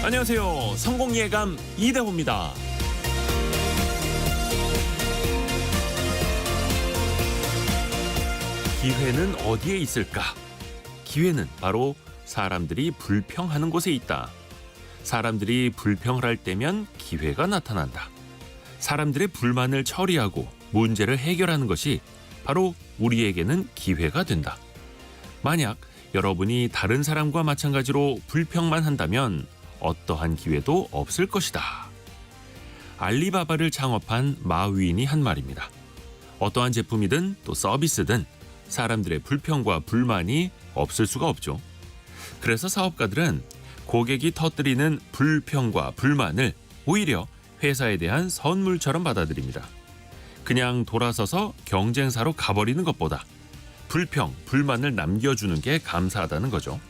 안녕하세요. 성공예감 이대호입니다. 기회는 어디에 있을까? 기회는 바로 사람들이 불평하는 곳에 있다. 사람들이 불평을 할 때면 기회가 나타난다. 사람들의 불만을 처리하고 문제를 해결하는 것이 바로 우리에게는 기회가 된다. 만약 여러분이 다른 사람과 마찬가지로 불평만 한다면 어떠한 기회도 없을 것이다. 알리바바를 창업한 마윈이 한 말입니다. 어떠한 제품이든 또 서비스든 사람들의 불평과 불만이 없을 수가 없죠. 그래서 사업가들은 고객이 터뜨리는 불평과 불만을 오히려 회사에 대한 선물처럼 받아들입니다. 그냥 돌아서서 경쟁사로 가버리는 것보다 불평, 불만을 남겨주는 게 감사하다는 거죠.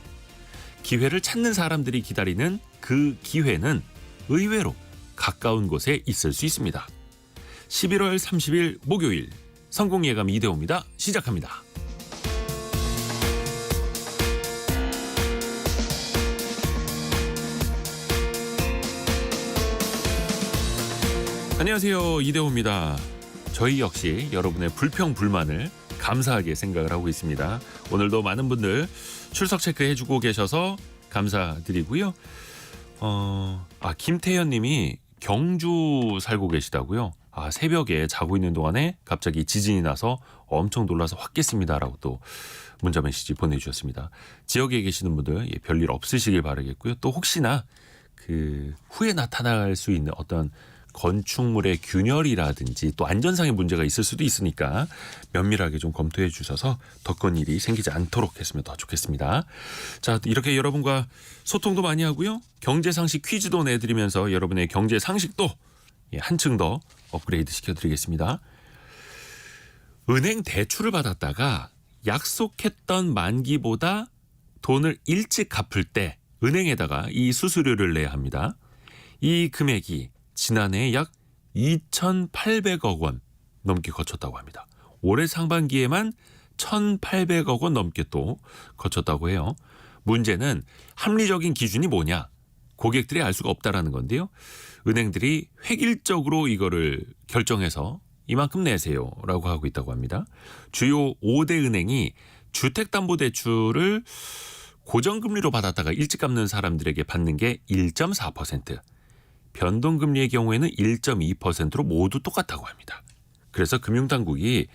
기회를 찾는 사람들이 기다리는 그 기회는 의외로 가까운 곳에 있을 수 있습니다. 11월 30일 목요일 성공예감 이대호입니다. 시작합니다. 안녕하세요. 이대호입니다. 저희 역시 여러분의 불평, 불만을 감사하게 생각을 하고 있습니다. 오늘도 많은 분들 출석 체크해주고 계셔서 감사드리고요. 김태현 님이 경주 살고 계시다고요. 새벽에 자고 있는 동안에 갑자기 지진이 나서 엄청 놀라서 확 깼습니다라고 또 문자 메시지 보내주셨습니다. 지역에 계시는 분들 별일 없으시길 바라겠고요. 또 혹시나 그 후에 나타날 수 있는 어떤 건축물의 균열이라든지 또 안전상의 문제가 있을 수도 있으니까 면밀하게 좀 검토해 주셔서 더 큰 일이 생기지 않도록 했으면 더 좋겠습니다. 자, 이렇게 여러분과 소통도 많이 하고요. 경제상식 퀴즈도 내드리면서 여러분의 경제상식도 한층 더 업그레이드 시켜드리겠습니다. 은행 대출을 받았다가 약속했던 만기보다 돈을 일찍 갚을 때 은행에다가 이 수수료를 내야 합니다. 이 금액이 지난해 약 2,800억 원 넘게 거쳤다고 합니다. 올해 상반기에만 1,800억 원 넘게 또 거쳤다고 해요. 문제는 합리적인 기준이 뭐냐? 고객들이 알 수가 없다라는 건데요. 은행들이 획일적으로 이거를 결정해서 이만큼 내세요라고 하고 있다고 합니다. 주요 5대 은행이 주택담보대출을 고정금리로 받았다가 일찍 갚는 사람들에게 받는 게 1.4%, 변동금리의 경우에는 1.2%로 모두 똑같다고 합니다. 그래서 금융당국이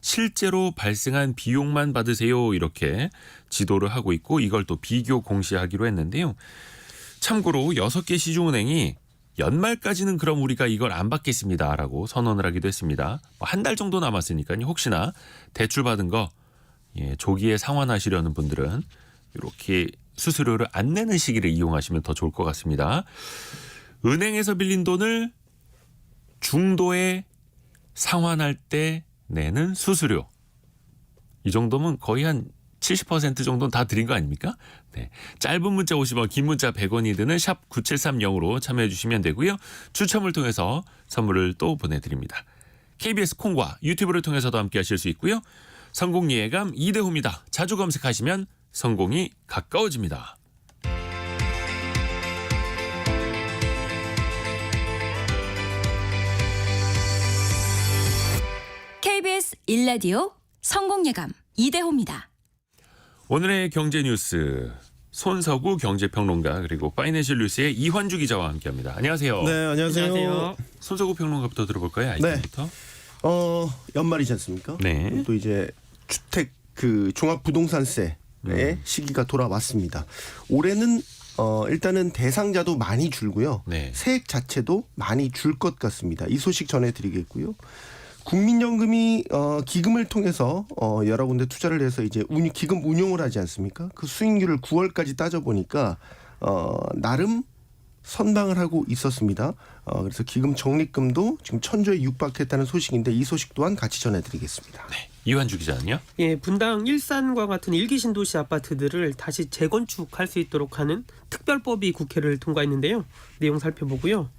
실제로 발생한 비용만 받으세요 이렇게 지도를 하고 있고 이걸 또 비교 공시하기로 했는데요. 참고로 6개 시중은행이 연말까지는 그럼 우리가 이걸 안 받겠습니다라고 선언을 하기도 했습니다. 한 달 정도 남았으니까요. 혹시나 대출 받은 거 조기에 상환하시려는 분들은 이렇게 수수료를 안 내는 시기를 이용하시면 더 좋을 것 같습니다. 은행에서 빌린 돈을 중도에 상환할 때 내는 수수료. 이 정도면 거의 한 70% 정도는 다 드린 거 아닙니까? 네. 짧은 문자 50원, 긴 문자 100원이 드는 샵 9730으로 참여해 주시면 되고요. 추첨을 통해서 선물을 또 보내드립니다. KBS 콩과 유튜브를 통해서도 함께 하실 수 있고요. 성공예감 이대호입니다. 자주 검색하시면 성공이 가까워집니다. KBS 1라디오 성공예감 이대호입니다. 오늘의 경제 뉴스 손석우 경제평론가 그리고 파이낸셜 뉴스의 이환주 기자와 함께합니다. 안녕하세요. 네, 안녕하세요. 손석우 평론가부터 들어볼까요? 아이템부터. 연말이지 않습니까? 네. 또 이제 주택 그 종합부동산세의 시기가 돌아왔습니다. 올해는 일단은 대상자도 많이 줄고요. 네. 세액 자체도 많이 줄 것 같습니다. 이 소식 전해드리겠고요. 국민연금이 기금을 통해서 여러 군데 투자를 해서 이제 기금 운용을 하지 않습니까? 그 수익률을 9월까지 따져보니까 나름 선방을 하고 있었습니다. 그래서 기금 적립금도 지금 1,000조에 육박했다는 소식인데 이 소식 또한 같이 전해드리겠습니다. 네. 이환주 기자는요? 분당 일산과 같은 일기 신도시 아파트들을 다시 재건축할 수 있도록 하는 특별법이 국회를 통과했는데요. 내용 살펴보고요.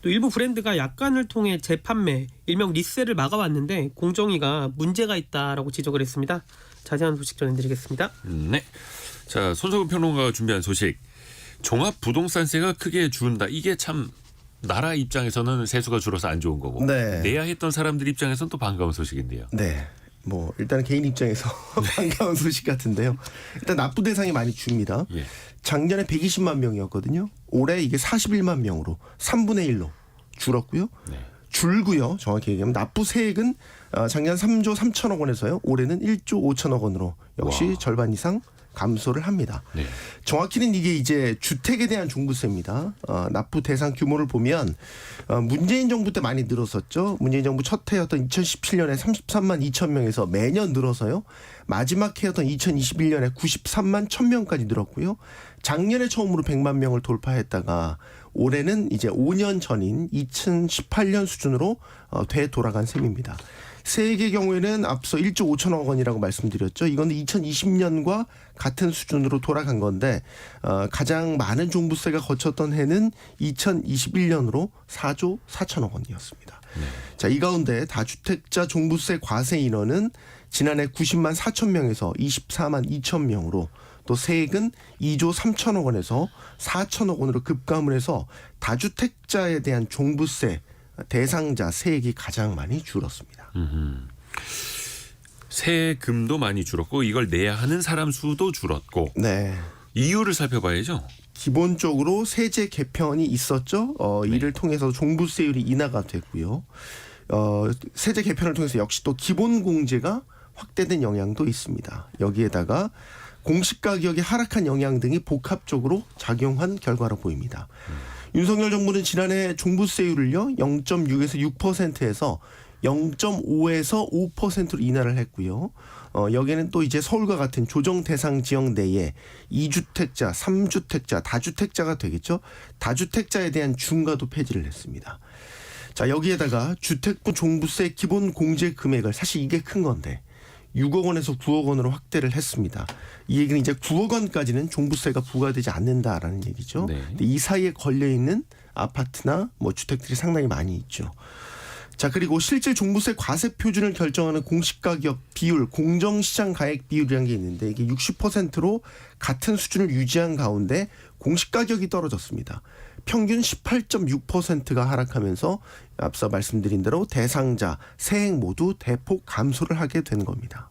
또 일부 브랜드가 약관을 통해 재판매, 일명 리셀을 막아왔는데 공정위가 문제가 있다라고 지적을 했습니다. 자세한 소식 전해드리겠습니다. 네. 자, 손석우 평론가가 준비한 소식. 종합부동산세가 크게 준다. 이게 참 나라 입장에서는 세수가 줄어서 안 좋은 거고 네. 내야 했던 사람들 입장에서는 또 반가운 소식인데요. 네. 뭐 일단 개인 입장에서 반가운 소식 같은데요. 일단 납부 대상이 많이 줍니다. 예. 작년에 120만 명이었거든요. 올해 이게 41만 명으로 3분의 1로 줄었고요. 네. 줄고요. 정확히 얘기하면 납부 세액은 작년 3조 3천억 원에서요. 올해는 1조 5천억 원으로 역시 와. 절반 이상 감소를 합니다. 네. 정확히는 이게 이제 주택에 대한 종부세입니다. 납부 대상 규모를 보면 문재인 정부 때 많이 늘었었죠. 문재인 정부 첫 해였던 2017년에 33만 2천 명에서 매년 늘어서요. 마지막 해였던 2021년에 93만 1천 명까지 늘었고요. 작년에 처음으로 100만 명을 돌파했다가 올해는 이제 5년 전인 2018년 수준으로 되돌아간 셈입니다. 세액의 경우에는 앞서 1조 5천억 원이라고 말씀드렸죠. 이건 2020년과 같은 수준으로 돌아간 건데 가장 많은 종부세가 거쳤던 해는 2021년으로 4조 4천억 원이었습니다. 네. 자, 이 가운데 다주택자 종부세 과세 인원은 지난해 90만 4천 명에서 24만 2천 명으로 또 세액은 2조 3천억 원에서 4천억 원으로 급감을 해서 다주택자에 대한 종부세 대상자 세액이 가장 많이 줄었습니다. 세금도 많이 줄었고 이걸 내야 하는 사람 수도 줄었고 네. 이유를 살펴봐야죠. 기본적으로 세제 개편이 있었죠. 이를 통해서 종부세율이 인하가 됐고요. 세제 개편을 통해서 역시 또 기본 공제가 확대된 영향도 있습니다. 여기에다가 공시가격이 하락한 영향 등이 복합적으로 작용한 결과로 보입니다. 윤석열 정부는 지난해 종부세율을요 0.6에서 6%에서 0.5에서 5%로 인하를 했고요. 여기에는 또 이제 서울과 같은 조정 대상 지역 내에 2주택자, 3주택자, 다주택자가 되겠죠. 다주택자에 대한 중과도 폐지를 했습니다. 자, 여기에다가 주택부 종부세 기본 공제 금액을 사실 이게 큰 건데 6억 원에서 9억 원으로 확대를 했습니다. 이 얘기는 이제 9억 원까지는 종부세가 부과되지 않는다라는 얘기죠. 네. 근데 이 사이에 걸려 있는 아파트나 뭐 주택들이 상당히 많이 있죠. 자, 그리고 실제 종부세 과세 표준을 결정하는 공시가격 비율, 공정시장 가액 비율이라는 게 있는데 이게 60%로 같은 수준을 유지한 가운데 공시가격이 떨어졌습니다. 평균 18.6%가 하락하면서 앞서 말씀드린 대로 대상자, 세액 모두 대폭 감소를 하게 된 겁니다.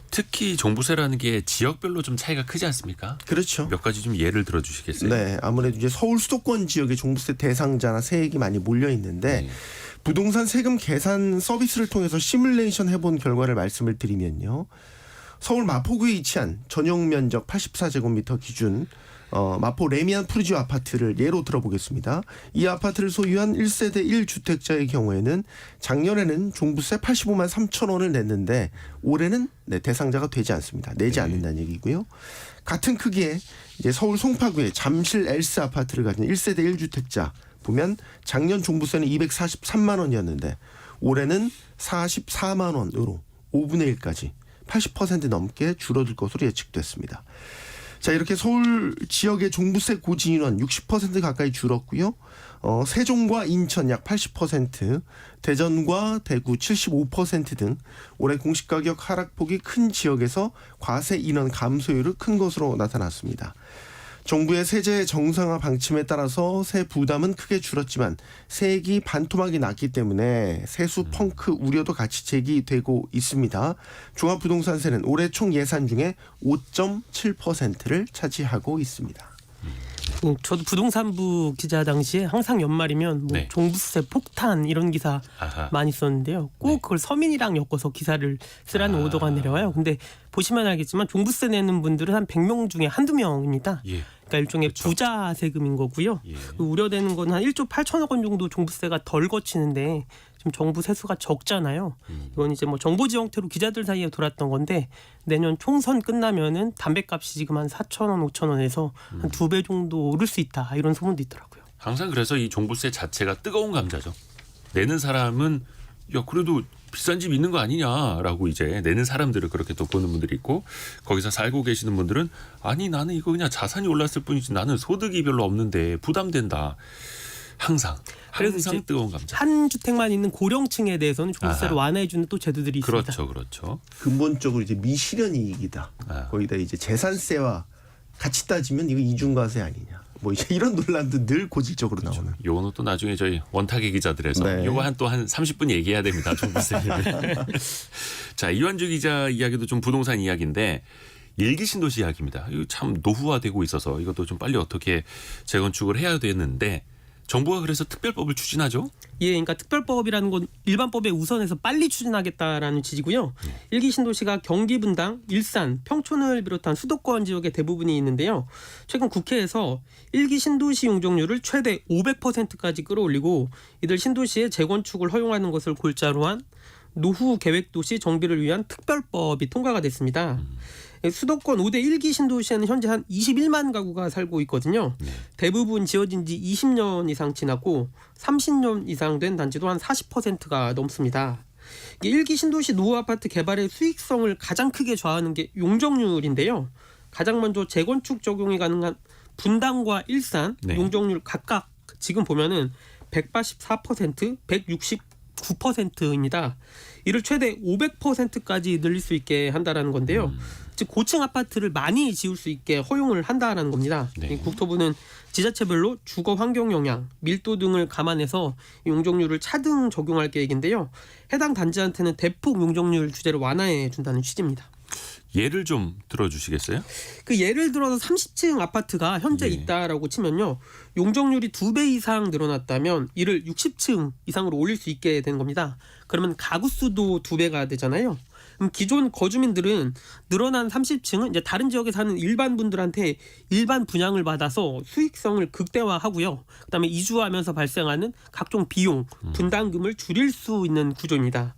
특히 종부세라는 게 지역별로 좀 차이가 크지 않습니까? 그렇죠. 몇 가지 좀 예를 들어 주시겠어요? 네, 아무래도 이제 서울 수도권 지역에 종부세 대상자나 세액이 많이 몰려 있는데 네. 부동산 세금 계산 서비스를 통해서 시뮬레이션 해본 결과를 말씀을 드리면요. 서울 마포구에 위치한 전용 면적 84제곱미터 기준 마포 레미안 푸르지오 아파트를 예로 들어보겠습니다. 이 아파트를 소유한 1세대 1주택자의 경우에는 작년에는 종부세 85만 3천 원을 냈는데 올해는 대상자가 되지 않습니다. 내지 않는다는 얘기고요. 같은 크기의 이제 서울 송파구의 잠실 엘스 아파트를 가진 1세대 1주택자 보면 작년 종부세는 243만 원이었는데 올해는 44만 원으로 5분의 1까지 80% 넘게 줄어들 것으로 예측됐습니다. 자, 이렇게 서울 지역의 종부세 고지 인원 60% 가까이 줄었고요. 세종과 인천 약 80%, 대전과 대구 75% 등 올해 공시가격 하락폭이 큰 지역에서 과세 인원 감소율이 큰 것으로 나타났습니다. 정부의 세제 정상화 방침에 따라서 세 부담은 크게 줄었지만 세액이 반토막이 났기 때문에 세수 펑크 우려도 같이 제기되고 있습니다. 종합부동산세는 올해 총 예산 중에 5.7%를 차지하고 있습니다. 저도 부동산부 기자 당시에 항상 연말이면 뭐 네. 종부세 폭탄 이런 기사 아하. 많이 썼는데요. 꼭 네. 그걸 서민이랑 엮어서 기사를 쓰라는 오더가 내려와요. 근데 보시면 알겠지만 종부세 내는 분들은 한 100명 중에 한두 명입니다. 예. 그러니까 일종의 그렇죠. 부자 세금인 거고요. 예. 우려되는 건 한 1조 8천억 원 정도 종부세가 덜 거치는데 지금 정부 세수가 적잖아요. 이건 이제 뭐 정보지 형태로 기자들 사이에 돌았던 건데 내년 총선 끝나면은 담배값이 지금 한 4천 원, 5천 원에서 한 2배 정도 오를 수 있다 이런 소문도 있더라고요. 항상 그래서 이 종부세 자체가 뜨거운 감자죠. 내는 사람은 야 그래도 비싼 집 있는 거 아니냐라고 이제 내는 사람들을 그렇게 또 보는 분들이 있고 거기서 살고 계시는 분들은 아니 나는 이거 그냥 자산이 올랐을 뿐이지 나는 소득이 별로 없는데 부담된다. 항상 그래서 뜨거운 감자. 한 주택만 있는 고령층에 대해서는 종부세를 아하. 완화해주는 또 제도들이 있습니다. 그렇죠, 그렇죠. 근본적으로 이제 미실현 이익이다. 아. 거기다 이제 재산세와 같이 따지면 이거 이중과세 아니냐. 뭐 이제 이런 논란도 늘 고질적으로 나오는. 요거는 또 나중에 저희 원탁의 기자들에서 네. 요거 또 한 30분 얘기해야 됩니다. 정부세를. 자, 이완주 기자 이야기도 좀 부동산 이야기인데 일기 신도시 이야기입니다. 이거 참 노후화되고 있어서 이것도 좀 빨리 어떻게 재건축을 해야 되는데 정부가 그래서 특별법을 추진하죠? 예, 그러니까 특별법이라는 건 일반법에 우선해서 빨리 추진하겠다라는 취지고요. 일기 신도시가 경기 분당, 일산, 평촌을 비롯한 수도권 지역의 대부분이 있는데요. 최근 국회에서 일기 신도시 용적률을 최대 500%까지 끌어올리고 이들 신도시의 재건축을 허용하는 것을 골자로 한 노후 계획도시 정비를 위한 특별법이 통과가 됐습니다. 수도권 5대 1기 신도시에는 현재 한 21만 가구가 살고 있거든요. 대부분 지어진 지 20년 이상 지났고 30년 이상 된 단지도 한 40%가 넘습니다. 1기 신도시 노후 아파트 개발의 수익성을 가장 크게 좌우하는 게 용적률인데요. 가장 먼저 재건축 적용이 가능한 분당과 일산 네. 용적률 각각 지금 보면은 184%, 169%입니다. 이를 최대 500%까지 늘릴 수 있게 한다라는 건데요. 즉 고층 아파트를 많이 지을 수 있게 허용을 한다라는 겁니다. 네. 이 국토부는 지자체별로 주거 환경 영향, 밀도 등을 감안해서 용적률을 차등 적용할 계획인데요. 해당 단지한테는 대폭 용적률 규제를 완화해 준다는 취지입니다. 예를 좀 들어주시겠어요? 그 예를 들어서 30층 아파트가 현재 네. 있다라고 치면요. 용적률이 2배 이상 늘어났다면 이를 60층 이상으로 올릴 수 있게 되는 겁니다. 그러면 가구 수도 2배가 되잖아요. 그럼 기존 거주민들은 늘어난 30층은 이제 다른 지역에 사는 일반 분들한테 일반 분양을 받아서 수익성을 극대화하고요. 그다음에 이주하면서 발생하는 각종 비용, 분담금을 줄일 수 있는 구조입니다.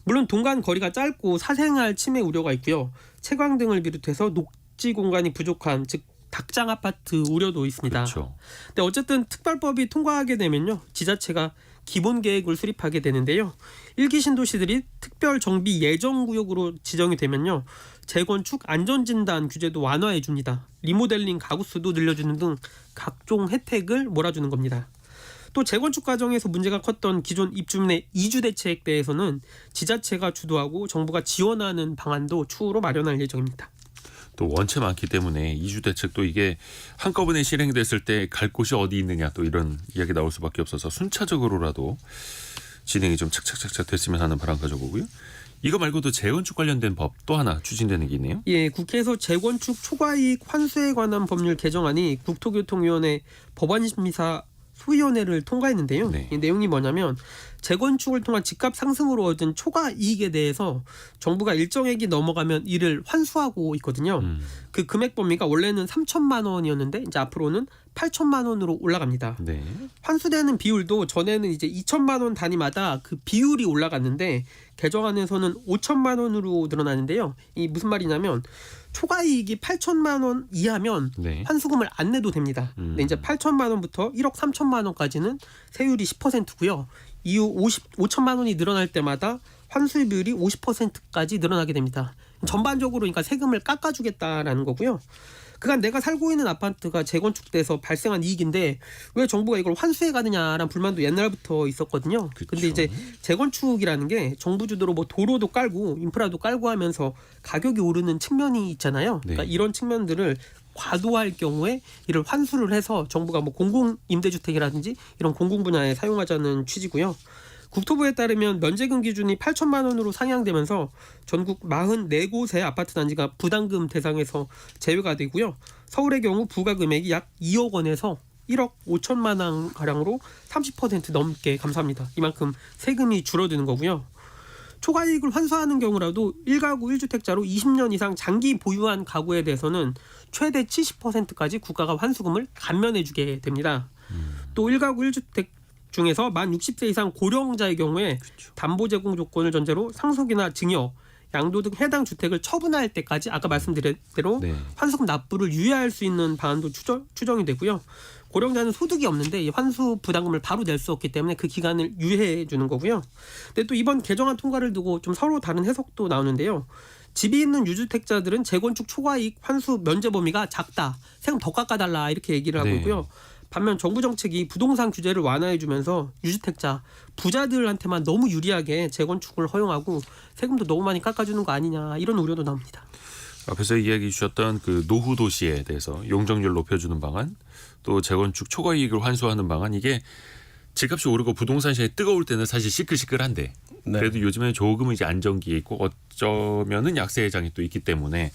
물론 동간 거리가 짧고 사생활 침해 우려가 있고요. 채광 등을 비롯해서 녹지 공간이 부족한 즉 닭장 아파트 우려도 있습니다. 그렇죠. 근데 어쨌든 특별법이 통과하게 되면요. 지자체가 기본 계획을 수립하게 되는데요. 1기 신도시들이 특별 정비 예정 구역으로 지정이 되면요. 재건축 안전진단 규제도 완화해 줍니다. 리모델링 가구 수도 늘려주는 등 각종 혜택을 몰아주는 겁니다. 또 재건축 과정에서 문제가 컸던 기존 입주민의 이주 대책에 대해서는 지자체가 주도하고 정부가 지원하는 방안도 추후로 마련할 예정입니다. 또 원체 많기 때문에 이주 대책도 이게 한꺼번에 실행됐을 때 갈 곳이 어디 있느냐 또 이런 이야기 나올 수밖에 없어서 순차적으로라도 진행이 좀 착착착착 됐으면 하는 바람 가져보고요. 이거 말고도 재건축 관련된 법 또 하나 추진되는 게 있네요. 예, 국회에서 재건축 초과이익 환수에 관한 법률 개정안이 국토교통위원회 법안심사 소위원회를 통과했는데요. 네. 이 내용이 뭐냐면 재건축을 통한 집값 상승으로 얻은 초과 이익에 대해서 정부가 일정액이 넘어가면 이를 환수하고 있거든요. 그 금액 범위가 원래는 3천만 원이었는데 이제 앞으로는 8천만 원으로 올라갑니다. 네. 환수되는 비율도 전에는 이제 2천만 원 단위마다 그 비율이 올라갔는데 개정안에서는 5천만 원으로 늘어나는데요. 이 무슨 말이냐면 초과 이익이 8천만 원 이하면 네. 환수금을 안 내도 됩니다. 근데 이제 8천만 원부터 1억 3천만 원까지는 세율이 10%고요. 이후 5천만 원이 늘어날 때마다 환수 비율이 50%까지 늘어나게 됩니다. 전반적으로 그러니까 세금을 깎아주겠다라는 거고요. 그간 내가 살고 있는 아파트가 재건축돼서 발생한 이익인데 왜 정부가 이걸 환수해 가느냐라는 불만도 옛날부터 있었거든요. 그쵸. 근데 이제 재건축이라는 게 정부 주도로 뭐 도로도 깔고 인프라도 깔고 하면서 가격이 오르는 측면이 있잖아요. 그러니까 네. 이런 측면들을 과도할 경우에 이를 환수를 해서 정부가 뭐 공공 임대주택이라든지 이런 공공 분야에 사용하자는 취지고요. 국토부에 따르면 면제금 기준이 8천만 원으로 상향되면서 전국 44곳의 아파트 단지가 부담금 대상에서 제외가 되고요. 서울의 경우 부과 금액이 약 2억 원에서 1억 5천만 원 가량으로 30% 넘게 감소합니다. 이만큼 세금이 줄어드는 거고요. 초과이익을 환수하는 경우라도 1가구 1주택자로 20년 이상 장기 보유한 가구에 대해서는 최대 70%까지 국가가 환수금을 감면해주게 됩니다. 또 1가구 1주택 중에서 만 60세 이상 고령자의 경우에 담보 제공 조건을 전제로 상속이나 증여, 양도 등 해당 주택을 처분할 때까지 아까 말씀드린 대로 네. 환수금 납부를 유예할 수 있는 방안도 추정이 되고요. 고령자는 소득이 없는데 이 환수 부담금을 바로 낼 수 없기 때문에 그 기간을 유예해 주는 거고요. 근데 또 이번 개정안 통과를 두고 좀 서로 다른 해석도 나오는데요. 집이 있는 유주택자들은 재건축 초과이익 환수 면제 범위가 작다. 세금 더 깎아달라 이렇게 얘기를 하고 네. 있고요. 반면 정부 정책이 부동산 규제를 완화해주면서 유주택자, 부자들한테만 너무 유리하게 재건축을 허용하고 세금도 너무 많이 깎아주는 거 아니냐 이런 우려도 나옵니다. 앞에서 이야기 주셨던 그 노후 도시에 대해서 용적률 높여주는 방안, 또 재건축 초과 이익을 환수하는 방안, 이게 집값이 오르고 부동산 시장이 뜨거울 때는 사실 시끌시끌한데 네. 그래도 요즘에 조금 이제 안정기에 있고 어쩌면은 약세 회장이 또 있기 때문에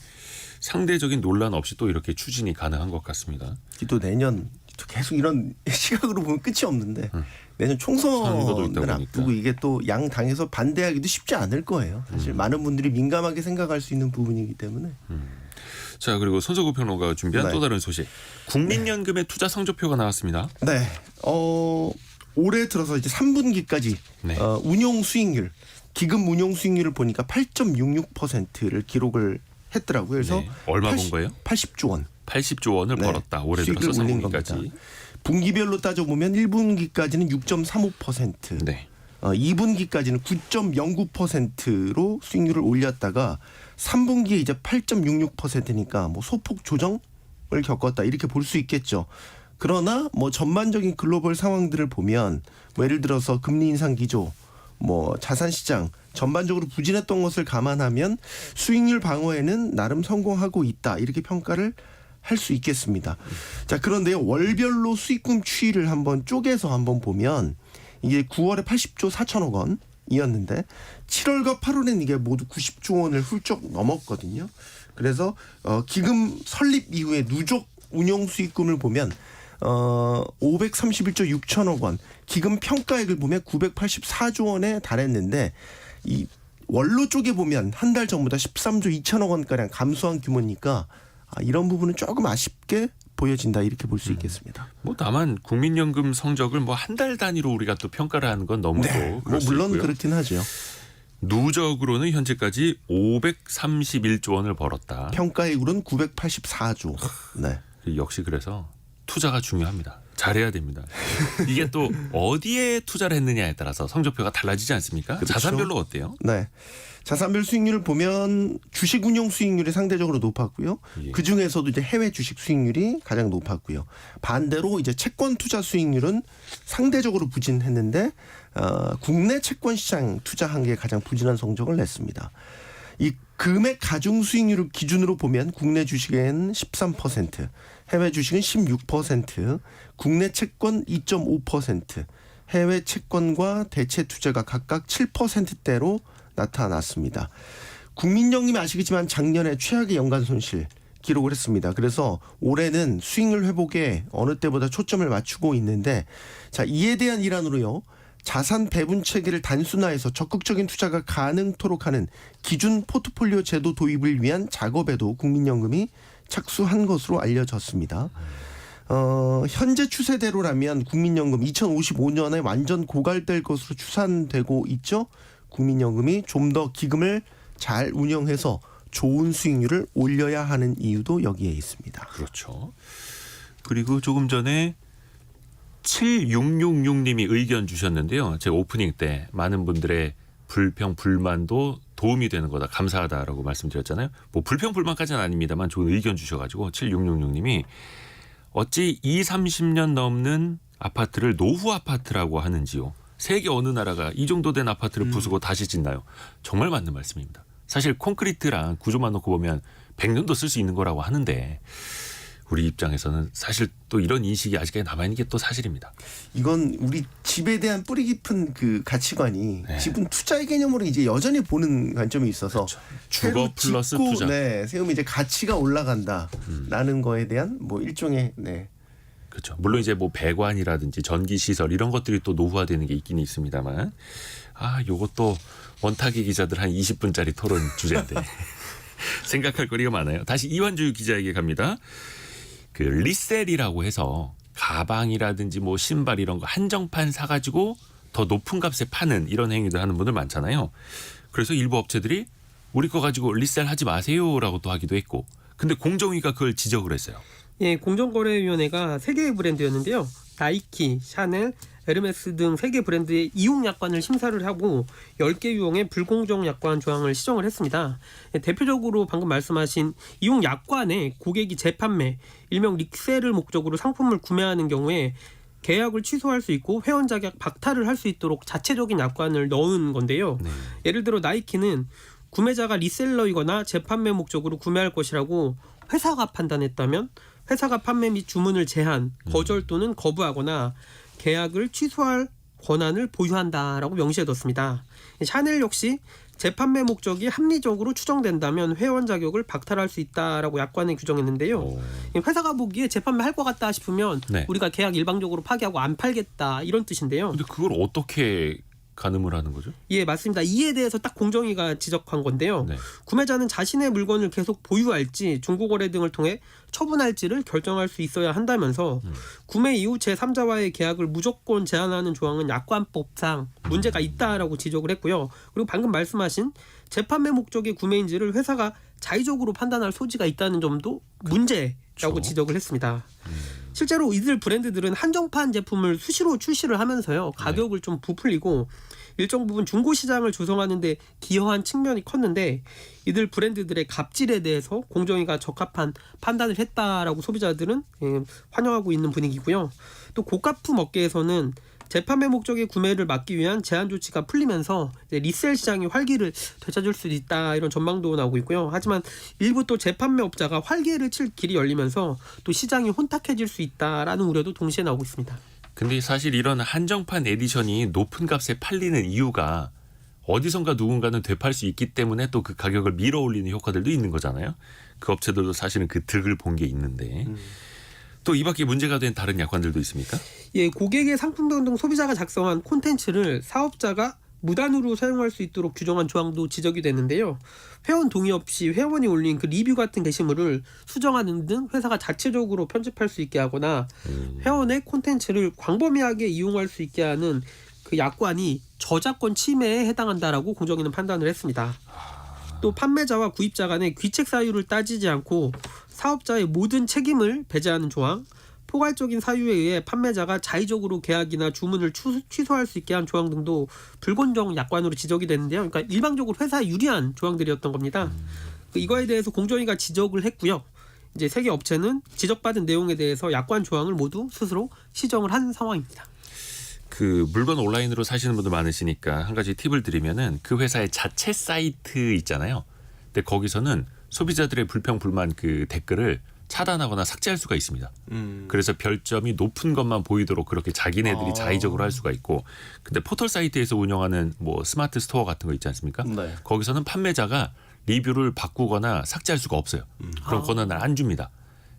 상대적인 논란 없이 또 이렇게 추진이 가능한 것 같습니다. 또 내년 계속 이런 시각으로 보면 끝이 없는데 내년 선거도 있다 총선을 보니까. 앞두고 이게 또 양 당에서 반대하기도 쉽지 않을 거예요. 사실 많은 분들이 민감하게 생각할 수 있는 부분이기 때문에. 자, 그리고 손석구 평론가가 준비한 네. 또 다른 소식. 국민연금의 투자 성적표가 나왔습니다. 네. 올해 들어서 이제 3분기까지 네. 운용 수익률, 기금 운용 수익률을 보니까 8.66%를 기록을 했더라고요. 그래서 네. 얼마 본 거예요? 80조 원. 80조 원을 네. 벌었다. 올해 수익을 들어서 올린 3분기까지. 겁니다. 분기별로 따져보면 1분기까지는 6.35%, 네. 2분기까지는 9.09%로 수익률을 올렸다가 3분기에 이제 8.66%니까 뭐 소폭 조정을 겪었다 이렇게 볼 수 있겠죠. 그러나 뭐 전반적인 글로벌 상황들을 보면 뭐 예를 들어서 금리 인상 기조, 뭐 자산 시장 전반적으로 부진했던 것을 감안하면 수익률 방어에는 나름 성공하고 있다 이렇게 평가를 할 수 있겠습니다. 자, 그런데요, 월별로 수익금 추이를 한번 쪼개서 한번 보면 이게 9월에 80조 4천억 원이었는데 7월과 8월엔 이게 모두 90조 원을 훌쩍 넘었거든요. 그래서 기금 설립 이후에 누적 운용 수익금을 보면 531조 6천억 원, 기금 평가액을 보면 984조 원에 달했는데 이 월로 쪼개 보면 한 달 전보다 13조 2천억 원가량 감소한 규모니까 이런 부분은 조금 아쉽게 보여진다 이렇게 볼 수 있겠습니다. 뭐 다만 국민연금 성적을 뭐 한 달 단위로 우리가 또 평가를 하는 건 너무 또 뭐 물론 그렇긴 하죠. 누적으로는 현재까지 531조 원을 벌었다. 평가액으로는 984조. 네. 역시 그래서 투자가 중요합니다. 잘해야 됩니다. 이게 또 어디에 투자를 했느냐에 따라서 성적표가 달라지지 않습니까? 그렇죠. 자산별로 어때요? 네. 자산별 수익률을 보면 주식 운용 수익률이 상대적으로 높았고요. 예. 그 중에서도 이제 해외 주식 수익률이 가장 높았고요. 반대로 이제 채권 투자 수익률은 상대적으로 부진했는데 국내 채권 시장 투자한 게 가장 부진한 성적을 냈습니다. 이 금액 가중 수익률을 기준으로 보면 국내 주식은 13%, 해외 주식은 16%, 국내 채권 2.5%, 해외 채권과 대체 투자가 각각 7%대로 나타났습니다. 국민연금이 아시겠지만 작년에 최악의 연간 손실 기록을 했습니다. 그래서 올해는 수익률 회복에 어느 때보다 초점을 맞추고 있는데, 자, 이에 대한 일환으로요, 자산 배분 체계를 단순화해서 적극적인 투자가 가능토록 하는 기준 포트폴리오 제도 도입을 위한 작업에도 국민연금이 착수한 것으로 알려졌습니다. 현재 추세대로라면 국민연금 2055년에 완전 고갈될 것으로 추산되고 있죠. 국민연금이 좀 더 기금을 잘 운영해서 좋은 수익률을 올려야 하는 이유도 여기에 있습니다. 그렇죠. 그리고 조금 전에 7666님이 의견 주셨는데요. 제가 오프닝 때 많은 분들의 불평, 불만도 도움이 되는 거다, 감사하다라고 말씀드렸잖아요. 뭐 불평, 불만까지는 아닙니다만 좋은 의견 주셔가지고 7666님이 어찌 20-30년 넘는 아파트를 노후 아파트라고 하는지요. 세계 어느 나라가 이 정도 된 아파트를 부수고 다시 짓나요? 정말 맞는 말씀입니다. 사실 콘크리트랑 구조만 놓고 보면 100년도 쓸 수 있는 거라고 하는데 우리 입장에서는 사실 또 이런 인식이 아직까지 남아있는 게 또 사실입니다. 이건 우리 집에 대한 뿌리 깊은 그 가치관이 네. 집은 투자의 개념으로 이제 여전히 보는 관점이 있어서 주거 새로 플러스 짓고, 투자. 네, 세우면 이제 가치가 올라간다라는 거에 대한 뭐 일종의 네. 그렇죠. 물론 이제 뭐 배관이라든지 전기 시설 이런 것들이 또 노후화되는 게 있긴 있습니다만, 요것도 원탁이 기자들 한 20분짜리 토론 주제인데 생각할 거리가 많아요. 다시 이완주 기자에게 갑니다. 그 리셀이라고 해서 가방이라든지 뭐 신발 이런 거 한정판 사가지고 더 높은 값에 파는 이런 행위들 하는 분들 많잖아요. 그래서 일부 업체들이 우리 거 가지고 리셀하지 마세요라고 또 하기도 했고, 근데 공정위가 그걸 지적을 했어요. 예, 공정거래위원회가 3개의 브랜드였는데요. 나이키, 샤넬, 에르메스 등 3개 브랜드의 이용 약관을 심사를 하고 10개 유형의 불공정 약관 조항을 시정을 했습니다. 예, 대표적으로 방금 말씀하신 이용 약관에 고객이 재판매, 일명 리셀을 목적으로 상품을 구매하는 경우에 계약을 취소할 수 있고 회원 자격 박탈을 할 수 있도록 자체적인 약관을 넣은 건데요. 예를 들어 나이키는 구매자가 리셀러이거나 재판매 목적으로 구매할 것이라고 회사가 판단했다면 회사가 판매 및 주문을 제한, 거절 또는 거부하거나 계약을 취소할 권한을 보유한다라고 명시해뒀습니다. 샤넬 역시 재판매 목적이 합리적으로 추정된다면 회원 자격을 박탈할 수 있다라고 약관에 규정했는데요. 회사가 보기에 재판매 할 것 같다 싶으면 네. 우리가 계약 일방적으로 파기하고 안 팔겠다 이런 뜻인데요. 근데 그걸 어떻게 가늠을 하는 거죠? 예, 맞습니다. 이에 대해서 딱 공정위가 지적한 건데요. 네. 구매자는 자신의 물건을 계속 보유할지 중고거래 등을 통해 처분할지를 결정할 수 있어야 한다면서 구매 이후 제3자와의 계약을 무조건 제한하는 조항은 약관법상 문제가 있다라고 지적을 했고요. 그리고 방금 말씀하신 재판매 목적의 구매인지를 회사가 자의적으로 판단할 소지가 있다는 점도 문제라고 그렇죠. 지적을 했습니다. 실제로 이들 브랜드들은 한정판 제품을 수시로 출시를 하면서요. 가격을 좀 부풀리고 일정 부분 중고 시장을 조성하는 데 기여한 측면이 컸는데 이들 브랜드들의 갑질에 대해서 공정위가 적합한 판단을 했다라고 소비자들은 환영하고 있는 분위기고요. 또 고가품 업계에서는 재판매 목적의 구매를 막기 위한 제한 조치가 풀리면서 이제 리셀 시장이 활기를 되찾을 수 있다 이런 전망도 나오고 있고요. 하지만 일부 또 재판매 업자가 활기를 칠 길이 열리면서 또 시장이 혼탁해질 수 있다라는 우려도 동시에 나오고 있습니다. 근데 사실 이런 한정판 에디션이 높은 값에 팔리는 이유가 어디선가 누군가는 되팔 수 있기 때문에 또 그 가격을 밀어올리는 효과들도 있는 거잖아요. 그 업체들도 사실은 그 득을 본 게 있는데 또 이 밖에 문제가 된 다른 약관들도 있습니까? 예, 고객의 상품 등 소비자가 작성한 콘텐츠를 사업자가 무단으로 사용할 수 있도록 규정한 조항도 지적이 됐는데요. 회원 동의 없이 회원이 올린 그 리뷰 같은 게시물을 수정하는 등 회사가 자체적으로 편집할 수 있게 하거나 회원의 콘텐츠를 광범위하게 이용할 수 있게 하는 그 약관이 저작권 침해에 해당한다라고 공정위는 판단을 했습니다. 또 판매자와 구입자 간의 귀책 사유를 따지지 않고 사업자의 모든 책임을 배제하는 조항, 포괄적인 사유에 의해 판매자가 자의적으로 계약이나 주문을 취소할 수 있게 한 조항 등도 불공정 약관으로 지적이 됐는데요. 그러니까 일방적으로 회사에 유리한 조항들이었던 겁니다. 이거에 대해서 공정위가 지적을 했고요. 이제 세계 업체는 지적받은 내용에 대해서 약관 조항을 모두 스스로 시정을 한 상황입니다. 그 물건 온라인으로 사시는 분들 많으시니까 한 가지 팁을 드리면은 그 회사의 자체 사이트 있잖아요. 근데 거기서는 소비자들의 불평 불만 그 댓글을 차단하거나 삭제할 수가 있습니다. 그래서 별점이 높은 것만 보이도록 그렇게 자기네들이 자의적으로 할 수가 있고, 근데 포털 사이트에서 운영하는 뭐 스마트 스토어 같은 거 있지 않습니까? 네. 거기서는 판매자가 리뷰를 바꾸거나 삭제할 수가 없어요. 그런 권한을 안 줍니다.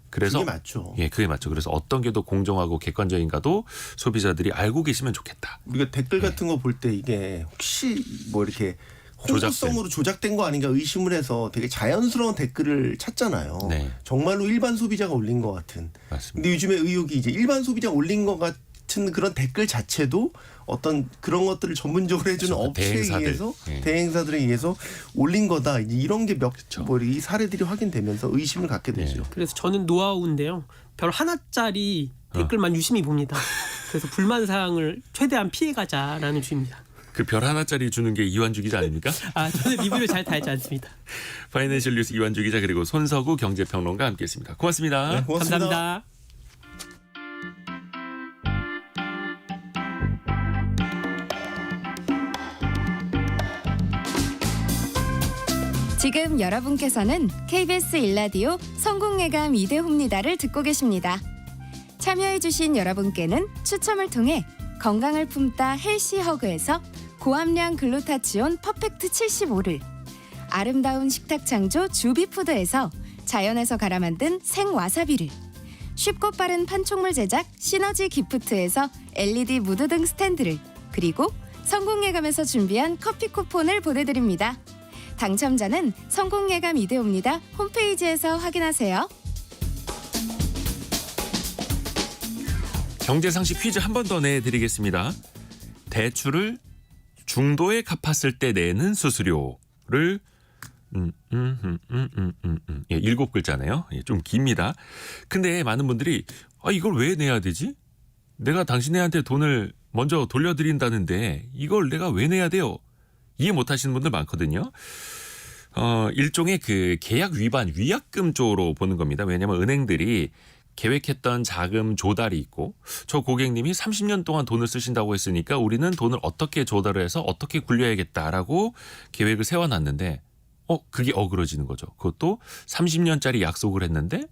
그래서 그게 맞죠. 예, 그게 맞죠. 그래서 어떤 게 더 공정하고 객관적인가도 소비자들이 알고 계시면 좋겠다. 우리가 댓글 같은 거 볼 때 이게 혹시 뭐 이렇게 홍보성으로 조작된 거 아닌가 의심을 해서 되게 자연스러운 댓글을 찾잖아요. 네. 정말로 일반 소비자가 올린 것 같은. 맞습니다. 근데 요즘에 의혹이 이제 일반 소비자가 올린 것 같은 그런 댓글 자체도 어떤 그런 것들을 전문적으로 해주는 그렇죠. 업체에 대행사들. 의해서 예. 대행사들에 의해서 올린 거다. 이제 이런 게 그렇죠. 이 사례들이 확인되면서 의심을 갖게 되죠. 그래서 저는 노하우인데요. 별 하나짜리 댓글만 유심히 봅니다. 그래서 불만 사항을 최대한 피해가자라는 주의입니다. 그 별 하나짜리 주는 게 이완주 기자 아닙니까? 아, 저는 리뷰를 잘 달지 않습니다. 파이낸셜 뉴스 이완주 기자 그리고 손석우 경제평론가 함께했습니다. 고맙습니다. 네, 고맙습니다. 감사합니다. 지금 여러분께서는 KBS 일라디오 성공예감 이대호입니다를 듣고 계십니다. 참여해주신 여러분께는 추첨을 통해 건강을 품다 헬시허그에서 고함량 글루타치온 퍼펙트 75를, 아름다운 식탁 창조 주비푸드에서 자연에서 갈아 만든 생와사비를, 쉽고 빠른 판촉물 제작 시너지 기프트에서 LED 무드 등 스탠드를, 그리고 성공예감에서 준비한 커피 쿠폰을 보내드립니다. 당첨자는 성공예감 이대호입니다 홈페이지에서 확인하세요. 경제상식 퀴즈 한 번 더 내드리겠습니다. 대출을 중도에 갚았을 때 내는 수수료를 예, 7글자네요. 예, 좀 깁니다. 근데 많은 분들이 이걸 왜 내야 되지? 내가 당신네한테 돈을 먼저 돌려드린다는데 이걸 내가 왜 내야 돼요? 이해 못하시는 분들 많거든요. 일종의 그 계약 위반 위약금 쪽으로 보는 겁니다. 왜냐하면 은행들이 계획했던 자금 조달이 있고 저 고객님이 30년 동안 돈을 쓰신다고 했으니까 우리는 돈을 어떻게 조달을 해서 어떻게 굴려야겠다라고 계획을 세워놨는데 그게 어그러지는 거죠. 그것도 30년짜리 약속을 했는데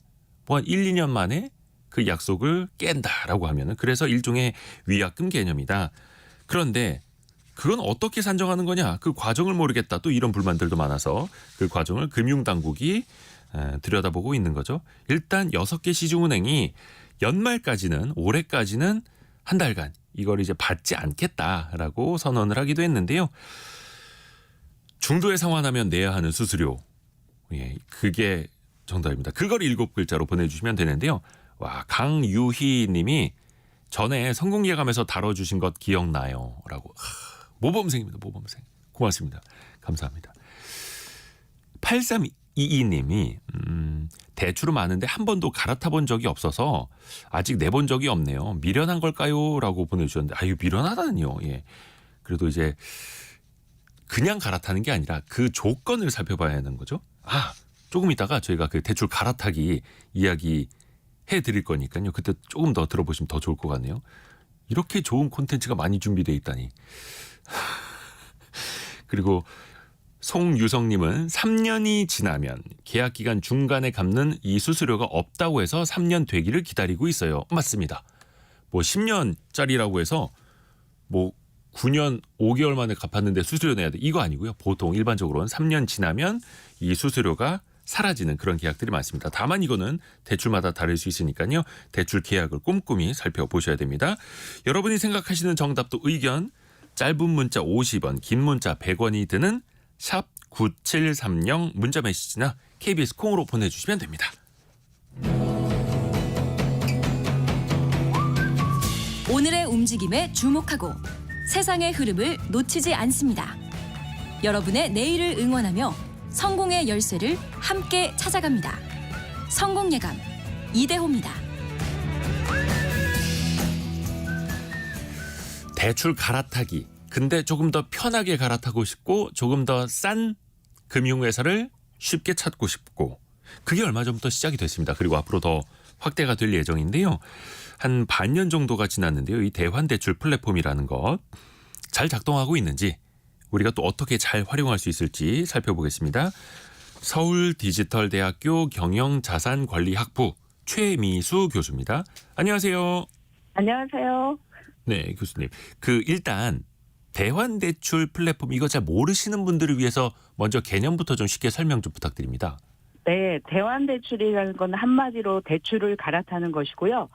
뭐 한 1, 2년 만에 그 약속을 깬다라고 하면은 그래서 일종의 위약금 개념이다. 그런데 그건 어떻게 산정하는 거냐? 그 과정을 모르겠다. 또 이런 불만들도 많아서 그 과정을 금융당국이 들여다보고 있는 거죠. 일단 6개 시중은행이 연말까지는 올해까지는 한 달간 이걸 이제 받지 않겠다라고 선언을 하기도 했는데요. 중도에 상환하면 내야 하는 수수료. 예, 그게 정답입니다. 그걸 7글자로 보내주시면 되는데요. 와, 강유희 님이 전에 성공예감에서 다뤄주신 것 기억나요? 라고. 모범생입니다. 모범생. 고맙습니다. 감사합니다. 8322님이 대출은 많은데 한 번도 갈아타 본 적이 없어서 아직 내본 적이 없네요. 미련한 걸까요? 라고 보내주셨는데 아유 미련하다니요. 예. 그래도 이제 그냥 갈아타는 게 아니라 그 조건을 살펴봐야 하는 거죠. 조금 있다가 저희가 그 대출 갈아타기 이야기 해드릴 거니까요. 그때 조금 더 들어보시면 더 좋을 것 같네요. 이렇게 좋은 콘텐츠가 많이 준비되어 있다니. 그리고 송유성님은 3년이 지나면 계약기간 중간에 갚는 이 수수료가 없다고 해서 3년 되기를 기다리고 있어요. 맞습니다. 뭐 10년짜리라고 해서 뭐 9년 5개월 만에 갚았는데 수수료 내야 돼. 이거 아니고요. 보통 일반적으로는 3년 지나면 이 수수료가 사라지는 그런 계약들이 많습니다. 다만 이거는 대출마다 다를 수 있으니까요. 대출 계약을 꼼꼼히 살펴보셔야 됩니다. 여러분이 생각하시는 정답도 의견 짧은 문자 50원, 긴 문자 100원이 드는 샵 9730 문자 메시지나 KBS 콩으로 보내주시면 됩니다. 오늘의 움직임에 주목하고 세상의 흐름을 놓치지 않습니다. 여러분의 내일을 응원하며 성공의 열쇠를 함께 찾아갑니다. 성공예감 이대호입니다. 대출 갈아타기. 근데 조금 더 편하게 갈아타고 싶고 조금 더 싼 금융회사를 쉽게 찾고 싶고 그게 얼마 전부터 시작이 됐습니다. 그리고 앞으로 더 확대가 될 예정인데요. 한 반년 정도가 지났는데요. 이 대환대출 플랫폼이라는 것 잘 작동하고 있는지 우리가 또 어떻게 잘 활용할 수 있을지 살펴보겠습니다. 서울디지털대학교 경영자산관리학부 최미수 교수입니다. 안녕하세요. 안녕하세요. 네, 교수님. 일단 대환대출 플랫폼 이거 잘 모르시는 분들을 위해서 먼저 개념부터 좀 쉽게 설명 좀 부탁드립니다. 네, 대환대출이라는 건 한마디로 대출을 갈아타는 것이고요.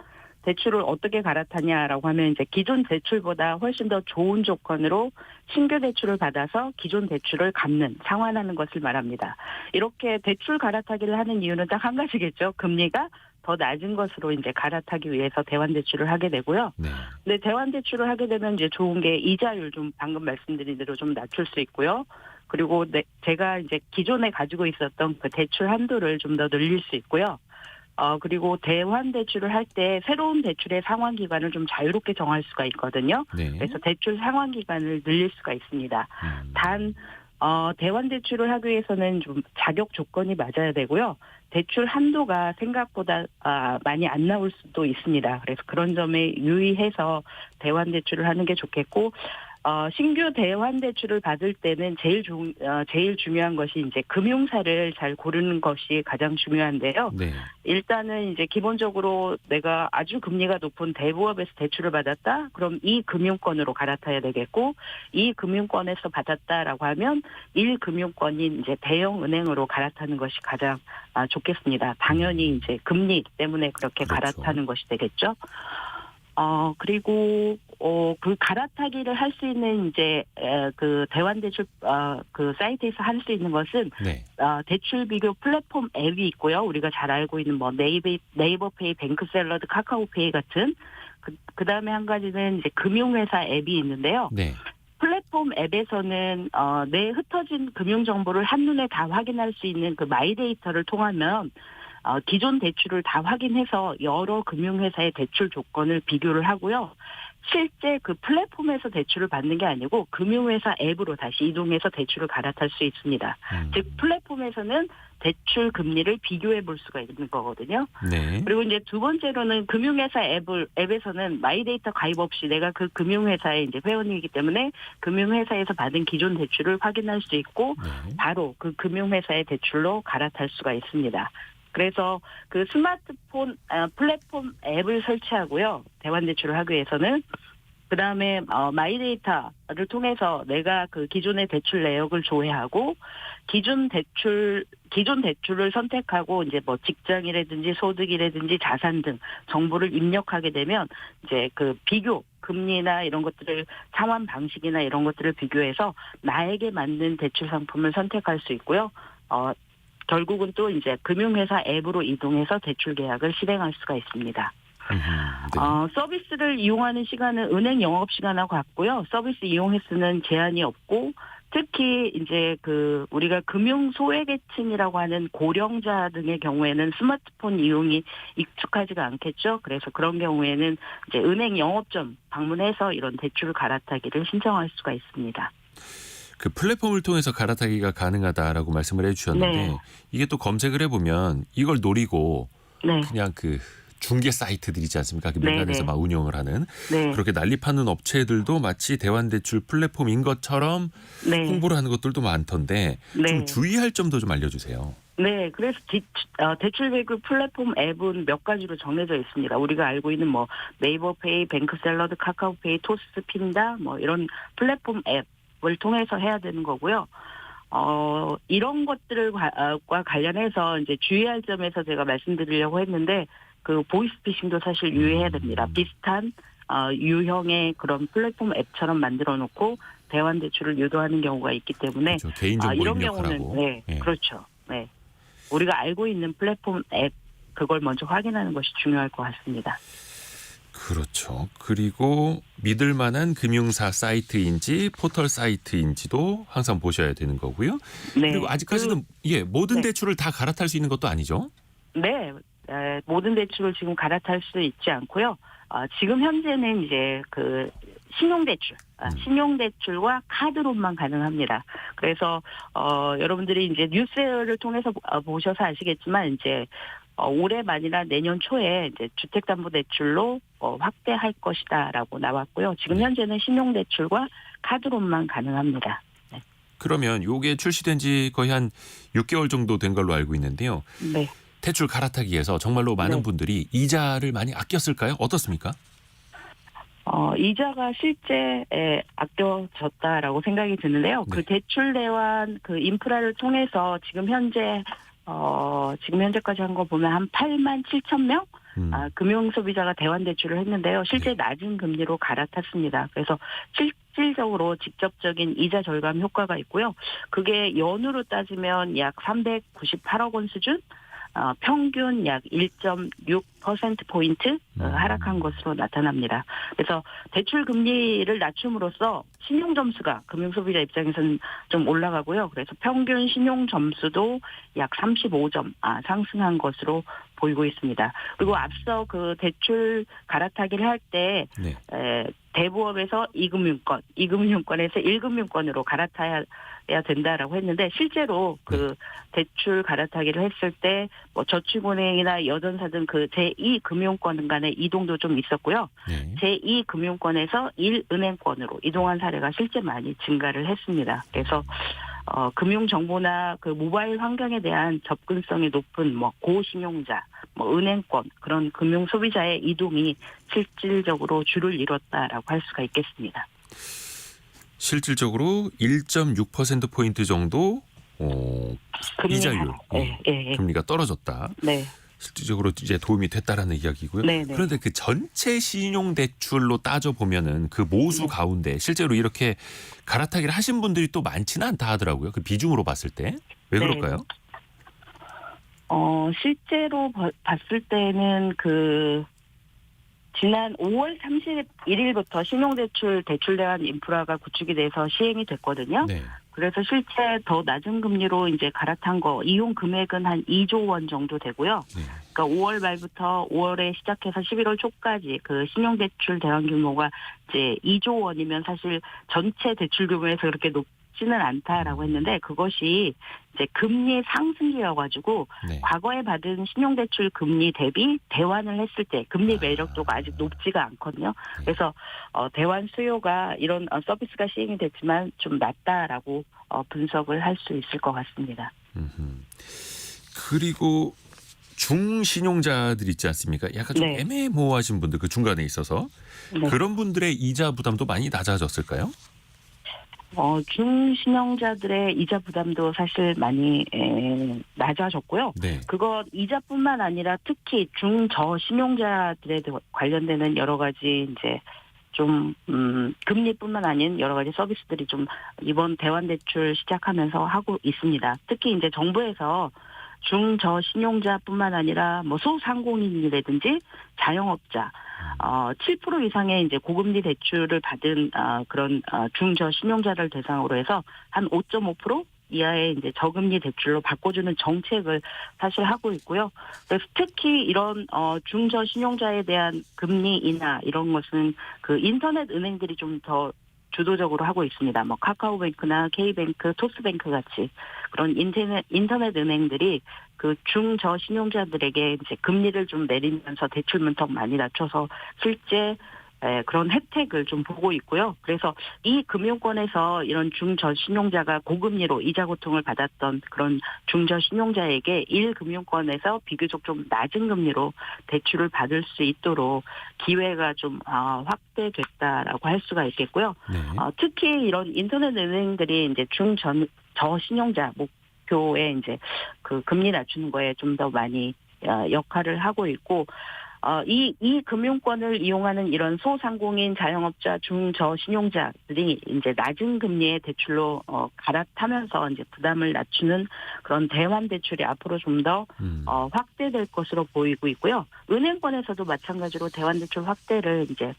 대출을 어떻게 갈아타냐라고 하면 이제 기존 대출보다 훨씬 더 좋은 조건으로 신규 대출을 받아서 기존 대출을 갚는, 상환하는 것을 말합니다. 이렇게 대출 갈아타기를 하는 이유는 딱 한 가지겠죠. 금리가 더 낮은 것으로 이제 갈아타기 위해서 대환대출을 하게 되고요. 네. 근데 대환대출을 하게 되면 이제 좋은 게 이자율 좀 방금 말씀드린 대로 좀 낮출 수 있고요. 그리고 제가 이제 기존에 가지고 있었던 그 대출 한도를 좀 더 늘릴 수 있고요. 그리고 대환대출을 할 때 새로운 대출의 상환 기간을 좀 자유롭게 정할 수가 있거든요. 네. 그래서 대출 상환 기간을 늘릴 수가 있습니다. 단 대환대출을 하기 위해서는 좀 자격 조건이 맞아야 되고요. 대출 한도가 생각보다 많이 안 나올 수도 있습니다. 그래서 그런 점에 유의해서 대환대출을 하는 게 좋겠고 신규 대환대출을 받을 때는 제일 중요한 것이 이제 금융사를 잘 고르는 것이 가장 중요한데요. 네. 일단은 이제 기본적으로 내가 아주 금리가 높은 대부업에서 대출을 받았다? 그럼 이 금융권으로 갈아타야 되겠고, 이 금융권에서 받았다라고 하면 1금융권인 이제 대형은행으로 갈아타는 것이 가장 좋겠습니다. 당연히 이제 금리 때문에 그렇게 그렇죠. 갈아타는 것이 되겠죠. 그리고 그 갈아타기를 할 수 있는 이제 그 대환대출 그 사이트에서 할 수 있는 것은 네. 대출 비교 플랫폼 앱이 있고요. 우리가 잘 알고 있는 뭐 네이버페이, 뱅크샐러드, 카카오페이 같은 그다음에 한 가지는 이제 금융회사 앱이 있는데요. 네. 플랫폼 앱에서는 내 흩어진 금융 정보를 한눈에 다 확인할 수 있는 그 마이데이터를 통하면 기존 대출을 다 확인해서 여러 금융회사의 대출 조건을 비교를 하고요. 실제 그 플랫폼에서 대출을 받는 게 아니고 금융회사 앱으로 다시 이동해서 대출을 갈아탈 수 있습니다. 즉 플랫폼에서는 대출 금리를 비교해 볼 수가 있는 거거든요. 네. 그리고 이제 두 번째로는 금융회사 앱에서는 마이데이터 가입 없이 내가 그 금융회사의 이제 회원이기 때문에 금융회사에서 받은 기존 대출을 확인할 수 있고 네. 바로 그 금융회사의 대출로 갈아탈 수가 있습니다. 그래서 그 스마트폰 플랫폼 앱을 설치하고요. 대환대출을 하기 위해서는 그다음에 마이데이터를 통해서 내가 그 기존의 대출 내역을 조회하고 기존 대출을 선택하고 이제 뭐 직장이라든지 소득이라든지 자산 등 정보를 입력하게 되면 이제 그 비교 금리나 이런 것들을 상환 방식이나 이런 것들을 비교해서 나에게 맞는 대출 상품을 선택할 수 있고요. 결국은 또 이제 금융회사 앱으로 이동해서 대출 계약을 실행할 수가 있습니다. 네. 서비스를 이용하는 시간은 은행 영업 시간하고 같고요. 서비스 이용 횟수는 제한이 없고 특히 이제 그 우리가 금융 소외계층이라고 하는 고령자 등의 경우에는 스마트폰 이용이 익숙하지가 않겠죠. 그래서 그런 경우에는 이제 은행 영업점 방문해서 이런 대출 갈아타기를 신청할 수가 있습니다. 그 플랫폼을 통해서 갈아타기가 가능하다라고 말씀을 해주셨는데 네. 이게 또 검색을 해보면 이걸 노리고 네. 그냥 그 중개 사이트들이지 않습니까? 그 민간에서 네. 막 운영을 하는 네. 그렇게 난립하는 업체들도 마치 대환대출 플랫폼인 것처럼 네. 홍보를 하는 것들도 많던데 네. 좀 주의할 점도 좀 알려주세요. 네, 그래서 대출 배급 플랫폼 앱은 몇 가지로 정해져 있습니다. 우리가 알고 있는 뭐 네이버페이, 뱅크샐러드, 카카오페이, 토스트핀다 뭐 이런 플랫폼 앱을 통해서 해야 되는 거고요. 이런 것들과 관련해서 이제 주의할 점에서 제가 말씀드리려고 했는데 그 보이스피싱도 사실 유의해야 됩니다. 비슷한 유형의 그런 플랫폼 앱처럼 만들어 놓고 대환 대출을 유도하는 경우가 있기 때문에 그렇죠. 개인정보 이런 입력하라고. 경우는 네, 예. 그렇죠. 네. 우리가 알고 있는 플랫폼 앱 그걸 먼저 확인하는 것이 중요할 것 같습니다. 그렇죠. 그리고 믿을 만한 금융사 사이트인지 포털 사이트인지도 항상 보셔야 되는 거고요. 네. 그리고 아직까지는 모든 네. 대출을 다 갈아탈 수 있는 것도 아니죠? 네. 모든 대출을 지금 갈아탈 수 있지 않고요. 지금 현재는 이제 그 신용대출, 신용대출과 카드론만 가능합니다. 그래서 여러분들이 이제 뉴스를 통해서 보셔서 아시겠지만 이제 올해 말이나 내년 초에 이제 주택담보대출로 확대할 것이다라고 나왔고요. 지금 현재는 신용대출과 카드론만 가능합니다. 네. 그러면 이게 출시된 지 거의 한 6개월 정도 된 걸로 알고 있는데요. 네. 대출 갈아타기에서 정말로 많은 네. 분들이 이자를 많이 아꼈을까요? 어떻습니까? 이자가 실제 아껴졌다라고 생각이 드는데요. 네. 그 대출 대환 그 인프라를 통해서 지금 현재까지 한 거 보면 한 8만 7천 명 금융 소비자가 대환 대출을 했는데요. 실제 낮은 금리로 갈아탔습니다. 그래서 실질적으로 직접적인 이자 절감 효과가 있고요. 그게 연으로 따지면 약 398억 원 수준, 평균 약 1.6%포인트 하락한 것으로 나타납니다. 그래서 대출 금리를 낮춤으로써 신용 점수가 금융 소비자 입장에서는 좀 올라가고요. 그래서 평균 신용 점수도 약 35점 상승한 것으로 보이고 있습니다. 그리고 앞서 그 대출 갈아타기를 할 때 네. 대부업에서 2금융권에서 1금융권으로 갈아타야 된다라고 했는데 실제로 그 대출 갈아타기를 했을 때 뭐 저축은행이나 여전사 등 그 제2금융권 간의 이동도 좀 있었고요. 네. 제2금융권에서 1은행권으로 이동한 사례가 실제 많이 증가를 했습니다. 그래서 금융 정보나 그 모바일 환경에 대한 접근성이 높은 뭐 고신용자, 뭐 은행권 그런 금융 소비자의 이동이 실질적으로 주를 이뤘다라고 할 수가 있겠습니다. 실질적으로 1.6%포인트 정도 이자율, 금리가 떨어졌다. 네. 실질적으로 이제 도움이 됐다라는 이야기고요. 네네. 그런데 그 전체 신용대출로 따져보면은 그 모수 가운데 실제로 이렇게 갈아타기를 하신 분들이 또 많지는 않다 하더라고요. 그 비중으로 봤을 때. 왜 네. 그럴까요? 실제로 봤을 때는 그 지난 5월 31일부터 신용대출 대출 대환 인프라가 구축이 돼서 시행이 됐거든요. 네. 그래서 실제 더 낮은 금리로 이제 갈아탄 거 이용 금액은 한 2조 원 정도 되고요. 네. 그러니까 5월 말부터 5월에 시작해서 11월 초까지 그 신용대출 대환 규모가 이제 2조 원이면 사실 전체 대출 규모에서 그렇게 높지는 않다라고 했는데 그것이 이제 금리 상승기여가지고 네. 과거에 받은 신용대출 금리 대비 대환을 했을 때 금리 매력도가 아직 높지가 않거든요. 그래서 대환 수요가 이런 서비스가 시행이 됐지만 좀 낮다라고 분석을 할 수 있을 것 같습니다. 그리고 중신용자들 있지 않습니까? 약간 좀 네. 애매모호하신 분들 그 중간에 있어서 네. 그런 분들의 이자 부담도 많이 낮아졌을까요? 중신용자들의 이자 부담도 사실 많이 낮아졌고요. 네. 그거 이자뿐만 아니라 특히 중저신용자들에 관련되는 여러 가지 이제 좀 금리뿐만 아닌 여러 가지 서비스들이 좀 이번 대환대출 시작하면서 하고 있습니다. 특히 이제 정부에서 중저신용자뿐만 아니라 뭐 소상공인이라든지 자영업자 7% 이상의 이제 고금리 대출을 받은 그런 중저신용자를 대상으로 해서 한 5.5% 이하의 이제 저금리 대출로 바꿔주는 정책을 사실 하고 있고요. 그래서 특히 이런 중저신용자에 대한 금리 인하 이런 것은 그 인터넷 은행들이 좀 더 주도적으로 하고 있습니다. 뭐 카카오뱅크나 K뱅크, 토스뱅크 같이 그런 인터넷 은행들이 그 중저신용자들에게 이제 금리를 좀 내리면서 대출 문턱 많이 낮춰서 실제 그런 혜택을 좀 보고 있고요. 그래서 이 금융권에서 이런 중저신용자가 고금리로 이자 고통을 받았던 그런 중저신용자에게 1금융권에서 비교적 좀 낮은 금리로 대출을 받을 수 있도록 기회가 좀 확대됐다라고 할 수가 있겠고요. 네. 특히 이런 인터넷 은행들이 이제 저신용자 목표에 이제 그 금리 낮추는 거에 좀 더 많이 역할을 하고 있고 이 금융권을 이용하는 이런 소상공인, 자영업자, 중저신용자들이 이제 낮은 금리의 대출로 갈아타면서 이제 부담을 낮추는 그런 대환 대출이 앞으로 좀 더 확대될 것으로 보이고 있고요. 은행권에서도 마찬가지로 대환 대출 확대를 이제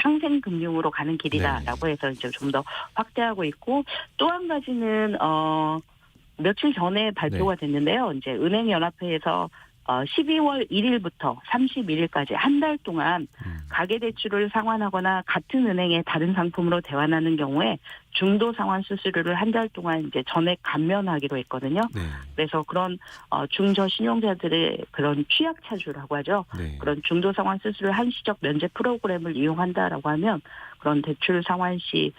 상생 금융으로 가는 길이다라고 해서 이제 좀 더 확대하고 있고 또 한 가지는 며칠 전에 발표가 됐는데요. 이제 은행연합회에서 12월 1일부터 31일까지 한 달 동안 가계대출을 상환하거나 같은 은행의 다른 상품으로 대환하는 경우에 중도 상환 수수료를 한 달 동안 이제 전액 감면하기로 했거든요. 네. 그래서 그런 중저신용자들의 그런 취약차주라고 하죠. 네. 그런 중도 상환 수수료 한시적 면제 프로그램을 이용한다라고 하면 그런 대출 상환 시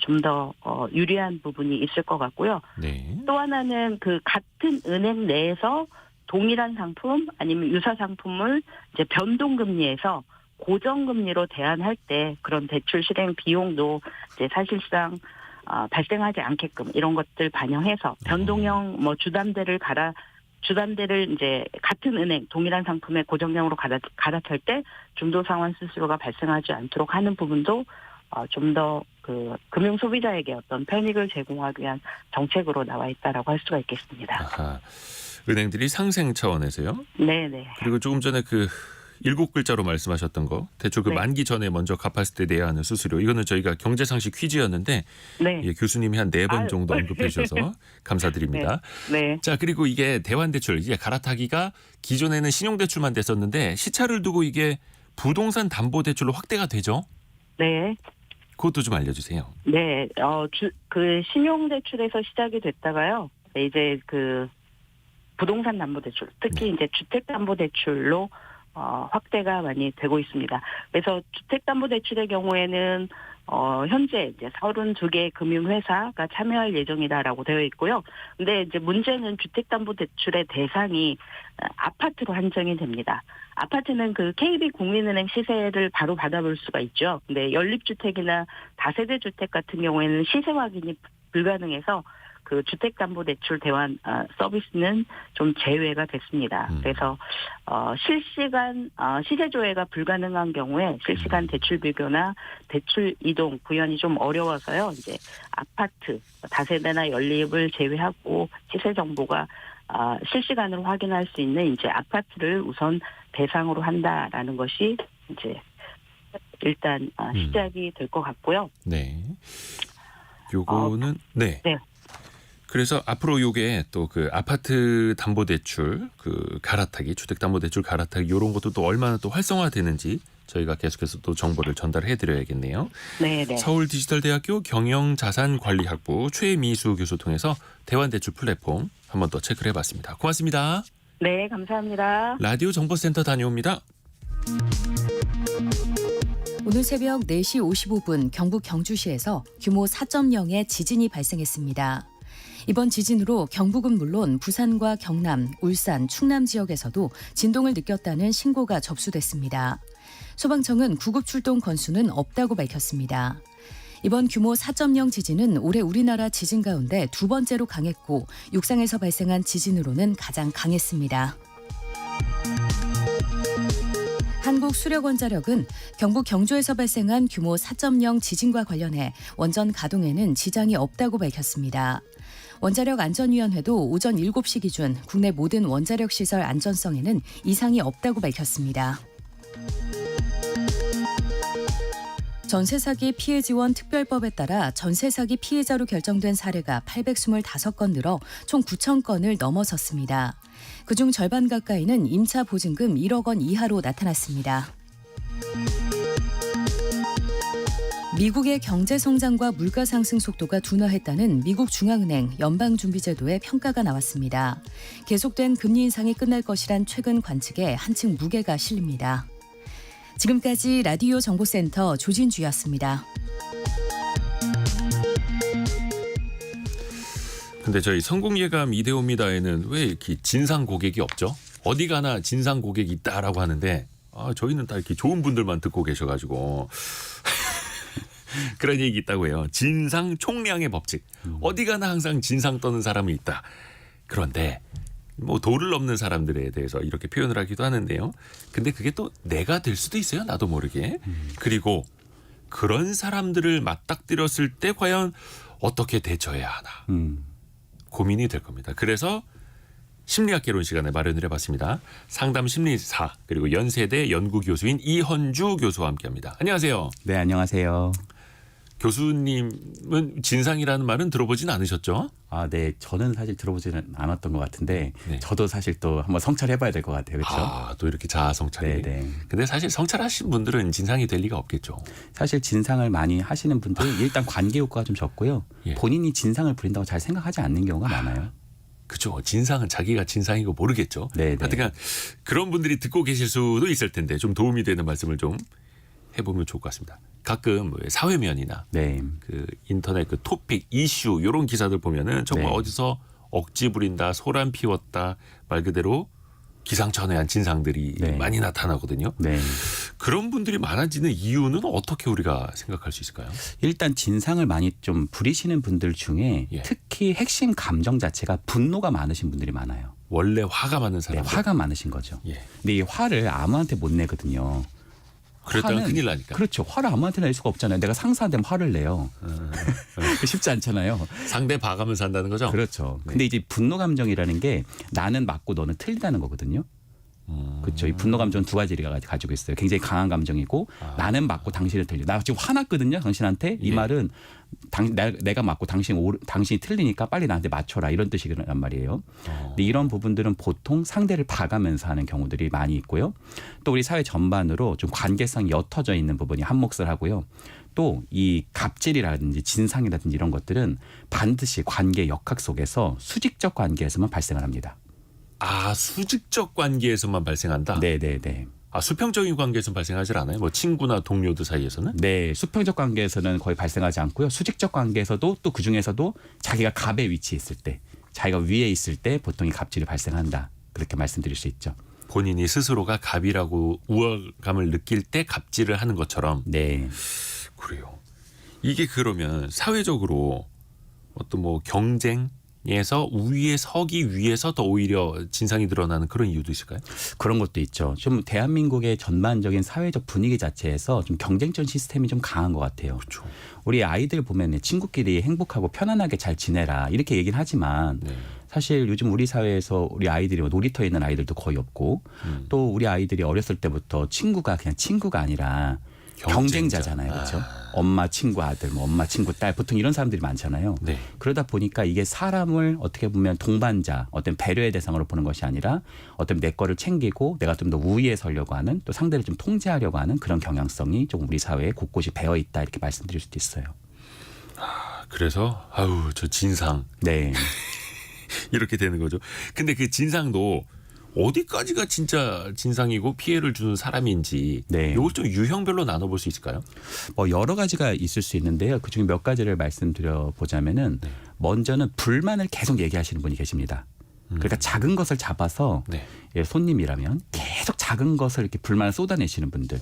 좀 더 유리한 부분이 있을 것 같고요. 네. 또 하나는 그 같은 은행 내에서 동일한 상품 아니면 유사 상품을 이제 변동금리에서 고정금리로 대환할 때 그런 대출 실행 비용도 이제 사실상 발생하지 않게끔 이런 것들 반영해서 변동형 뭐 주담대를 이제 같은 은행 동일한 상품의 고정형으로 갈아탈 때 중도 상환 수수료가 발생하지 않도록 하는 부분도 좀 더 그 금융 소비자에게 어떤 편익을 제공하기 위한 정책으로 나와 있다라고 할 수가 있겠습니다. 아하. 은행들이 상생 차원에서요. 네네. 그리고 조금 전에 그 7글자로 말씀하셨던 거 대출 그 네. 만기 전에 먼저 갚았을 때 내야 하는 수수료 이거는 저희가 경제상식 퀴즈였는데 네. 예, 교수님이 한 4번 아유. 정도 언급해 주셔서 감사드립니다. 네. 자 그리고 이게 대환대출 이게 갈아타기가 기존에는 신용대출만 됐었는데 시차를 두고 이게 부동산 담보대출로 확대가 되죠. 네. 그것도 좀 알려주세요. 네. 그 신용대출에서 시작이 됐다가요. 이제 그 부동산 담보대출, 특히 이제 주택담보대출로 확대가 많이 되고 있습니다. 그래서 주택담보대출의 경우에는 현재 이제 32개 금융회사가 참여할 예정이다라고 되어 있고요. 근데 이제 문제는 주택담보대출의 대상이 아파트로 한정이 됩니다. 아파트는 그 KB 국민은행 시세를 바로 받아볼 수가 있죠. 근데 연립주택이나 다세대 주택 같은 경우에는 시세 확인이 불가능해서 그 주택담보대출 대환 서비스는 좀 제외가 됐습니다. 그래서 실시간 시세 조회가 불가능한 경우에 실시간 대출 비교나 대출 이동 구현이 좀 어려워서요. 이제 아파트 다세대나 연립을 제외하고 시세 정보가 실시간으로 확인할 수 있는 이제 아파트를 우선 대상으로 한다라는 것이 이제 일단 시작이 될 것 같고요. 네. 요거는 네. 네. 그래서 앞으로 요게 또 그 아파트 담보대출 그 갈아타기, 주택담보대출 갈아타기 요런 것도 또 얼마나 또 활성화되는지 저희가 계속해서 또 정보를 전달해 드려야겠네요. 네. 서울디지털대학교 경영자산관리학부 최미수 교수 통해서 대환대출 플랫폼 한 번 더 체크를 해봤습니다. 고맙습니다. 네, 감사합니다. 라디오 정보센터 다녀옵니다. 오늘 새벽 4시 55분 경북 경주시에서 규모 4.0의 지진이 발생했습니다. 이번 지진으로 경북은 물론 부산과 경남, 울산, 충남 지역에서도 진동을 느꼈다는 신고가 접수됐습니다. 소방청은 구급 출동 건수는 없다고 밝혔습니다. 이번 규모 4.0 지진은 올해 우리나라 지진 가운데 두 번째로 강했고 육상에서 발생한 지진으로는 가장 강했습니다. 한국수력원자력은 경북 경주에서 발생한 규모 4.0 지진과 관련해 원전 가동에는 지장이 없다고 밝혔습니다. 원자력 안전위원회도 오전 7시 기준 국내 모든 원자력 시설 안전성에는 이상이 없다고 밝혔습니다. 전세 사기 피해 지원 특별법에 따라 전세 사기 피해자로 결정된 사례가 825건 늘어 총 9,000건을 넘어섰습니다. 그중 절반 가까이는 임차 보증금 1억 원 이하로 나타났습니다. 미국의 경제 성장과 물가 상승 속도가 둔화했다는 미국 중앙은행 연방준비제도의 평가가 나왔습니다. 계속된 금리 인상이 끝날 것이란 최근 관측에 한층 무게가 실립니다. 지금까지 라디오 정보센터 조진주였습니다. 근데 저희 성공예감 이대호입니다에는 왜 이렇게 진상 고객이 없죠? 어디 가나 진상 고객이 있다라고 하는데 저희는 다 이렇게 좋은 분들만 듣고 계셔가지고 그런 얘기 있다고 해요. 진상 총량의 법칙. 어디 가나 항상 진상 떠는 사람이 있다. 그런데 뭐 도를 넘는 사람들에 대해서 이렇게 표현을 하기도 하는데요. 근데 그게 또 내가 될 수도 있어요. 나도 모르게. 그리고 그런 사람들을 맞닥뜨렸을 때 과연 어떻게 대처해야 하나. 고민이 될 겁니다. 그래서 심리학개론 시간에 마련을 해봤습니다. 상담 심리사 그리고 연세대 연구교수인 이헌주 교수와 함께합니다. 안녕하세요. 네, 안녕하세요. 교수님은 진상이라는 말은 들어보진 않으셨죠? 네, 저는 사실 들어보지는 않았던 것 같은데 네. 저도 사실 또 한번 성찰해봐야 될 것 같아요, 그렇죠? 또 이렇게 자아 성찰이. 네. 근데 사실 성찰하신 분들은 진상이 될 리가 없겠죠. 사실 진상을 많이 하시는 분들은 일단 관계 효과가 좀 적고요. 예. 본인이 진상을 부린다고 잘 생각하지 않는 경우가 많아요. 그렇죠. 진상은 자기가 진상이고 모르겠죠. 네. 하여튼 그런 분들이 듣고 계실 수도 있을 텐데 좀 도움이 되는 말씀을 좀 해보면 좋을 것 같습니다. 가끔 사회면이나 네. 그 인터넷 그 토픽 이슈 이런 기사들 보면은 정말 네. 어디서 억지 부린다, 소란 피웠다 말 그대로 기상천외한 진상들이 네. 많이 나타나거든요. 네. 그런 분들이 많아지는 이유는 어떻게 우리가 생각할 수 있을까요? 일단 진상을 많이 좀 부리시는 분들 중에 예. 특히 핵심 감정 자체가 분노가 많으신 분들이 많아요. 원래 화가 많은 네, 사람. 화가 많으신 거죠. 예. 근데 이 화를 아무한테 못 내거든요. 그랬다가 화는- 큰일 나니까. 그렇죠. 화를 아무한테나 낼 수가 없잖아요. 내가 상사한테 화를 내요. 쉽지 않잖아요. 상대 봐가면서 한다는 거죠? 그렇죠. 네. 근데 이제 분노 감정이라는 게 나는 맞고 너는 틀리다는 거거든요. 그렇죠. 이 분노 감정은 두 가지가 가지고 있어요. 굉장히 강한 감정이고 나는 맞고 당신은 틀려. 나 지금 화났거든요. 당신한테. 이 예. 말은 내가 맞고 당신이 틀리니까 빨리 나한테 맞춰라 이런 뜻이란 말이에요. 근데 이런 부분들은 보통 상대를 봐가면서 하는 경우들이 많이 있고요. 또 우리 사회 전반으로 좀 관계성이 옅어져 있는 부분이 한몫을 하고요. 또 이 갑질이라든지 진상이라든지 이런 것들은 반드시 관계 역학 속에서 수직적 관계에서만 발생을 합니다. 수직적 관계에서만 발생한다? 네네네. 수평적인 관계에서는 발생하지 않아요? 뭐 친구나 동료들 사이에서는? 네, 수평적 관계에서는 거의 발생하지 않고요. 수직적 관계에서도 또 그중에서도 자기가 갑의 위치에 있을 때, 자기가 위에 있을 때 보통 이 갑질이 발생한다. 그렇게 말씀드릴 수 있죠. 본인이 스스로가 갑이라고 우월감을 느낄 때 갑질을 하는 것처럼. 네. 그래요. 이게 그러면 사회적으로 어떤 뭐 경쟁에서 우위에 서기 위해서 더 오히려 진상이 드러나는 그런 이유도 있을까요? 그런 것도 있죠. 좀 대한민국의 전반적인 사회적 분위기 자체에서 좀 경쟁전 시스템이 좀 강한 것 같아요. 그렇죠. 우리 아이들 보면 친구끼리 행복하고 편안하게 잘 지내라 이렇게 얘기는 하지만 네. 사실 요즘 우리 사회에서 우리 아이들이 놀이터에 있는 아이들도 거의 없고 또 우리 아이들이 어렸을 때부터 친구가 그냥 친구가 아니라 경쟁자잖아요. 그렇죠? 엄마 친구 아들, 뭐 엄마 친구 딸 보통 이런 사람들이 많잖아요. 네. 그러다 보니까 이게 사람을 어떻게 보면 동반자, 어떤 배려의 대상으로 보는 것이 아니라 어떤 내 거를 챙기고 내가 좀 더 우위에 서려고 하는 또 상대를 좀 통제하려고 하는 그런 경향성이 조금 우리 사회에 곳곳이 배어 있다 이렇게 말씀드릴 수도 있어요. 그래서 아우 저 진상 네. 이렇게 되는 거죠. 근데 그 진상도 어디까지가 진짜 진상이고 피해를 주는 사람인지 네. 이걸 좀 유형별로 나눠볼 수 있을까요? 뭐 여러 가지가 있을 수 있는데요. 그중에 몇 가지를 말씀드려 보자면은 네. 먼저는 불만을 계속 얘기하시는 분이 계십니다. 그러니까 작은 것을 잡아서 네. 예, 손님이라면 계속 작은 것을 이렇게 불만을 쏟아내시는 분들.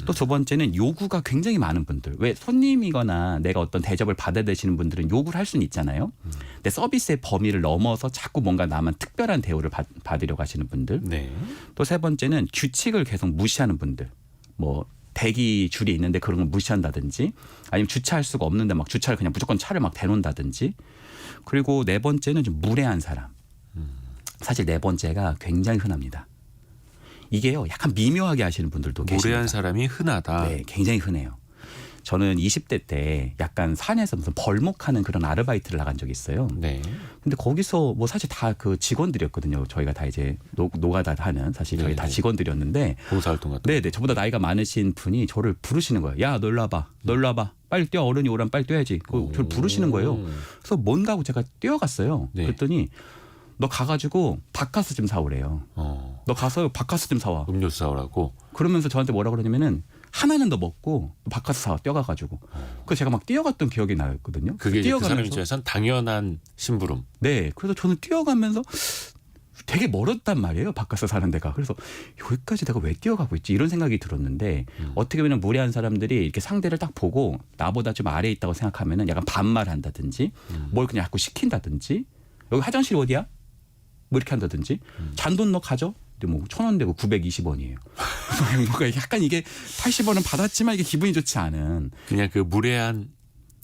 또 두 번째는 요구가 굉장히 많은 분들. 왜 손님이거나 내가 어떤 대접을 받아들이시는 분들은 요구를 할 수는 있잖아요. 근데 서비스의 범위를 넘어서 자꾸 뭔가 나만 특별한 대우를 받으려고 하시는 분들. 네. 또 세 번째는 규칙을 계속 무시하는 분들. 뭐 대기 줄이 있는데 그런 걸 무시한다든지 아니면 주차할 수가 없는데 막 주차를 그냥 무조건 차를 막 대놓는다든지. 그리고 네 번째는 좀 무례한 사람. 사실 네 번째가 굉장히 흔합니다. 이게요, 약간 미묘하게 하시는 분들도 계십니다. 무례한 사람이 흔하다. 네, 굉장히 흔해요. 저는 20대 때 약간 산에서 무슨 벌목하는 그런 아르바이트를 나간 적이 있어요. 네. 근데 거기서 뭐 사실 다 그 직원들이었거든요. 저희가 다 이제 노가다 하는 사실 저희 다 네네. 직원들이었는데 봉사활동 같은. 네네 저보다 나이가 많으신 분이 저를 부르시는 거예요. 야, 너 일로 와봐. 너 일로 와봐. 빨리 뛰어. 어른이 오라면 빨리 뛰어야지. 저를 부르시는 거예요. 그래서 뭔가 하고 제가 뛰어갔어요. 네. 그랬더니 너 가가지고 바카스 좀 사오래요. 너 가서 바카스 좀 사와. 음료수 사오라고. 그러면서 저한테 뭐라 그러냐면은 하나는 더 먹고 바카스 사와 뛰어가가지고. 그래서 제가 막 뛰어갔던 기억이 나거든요. 그게 이제 그 사람 입장에선 당연한 심부름. 네. 그래서 저는 뛰어가면서 되게 멀었단 말이에요. 바카스 사는 데가. 그래서 여기까지 내가 왜 뛰어가고 있지? 이런 생각이 들었는데 어떻게 보면 무례한 사람들이 이렇게 상대를 딱 보고 나보다 좀 아래에 있다고 생각하면은 약간 반말한다든지 뭘 그냥 자꾸 시킨다든지 여기 화장실 어디야? 뭐 이렇게 한다든지 잔돈 너 가져? 근데 뭐 1,000원 되고 920원이에요. 뭔가 약간 이게 80원은 받았지만 이게 기분이 좋지 않은 그냥 그 무례한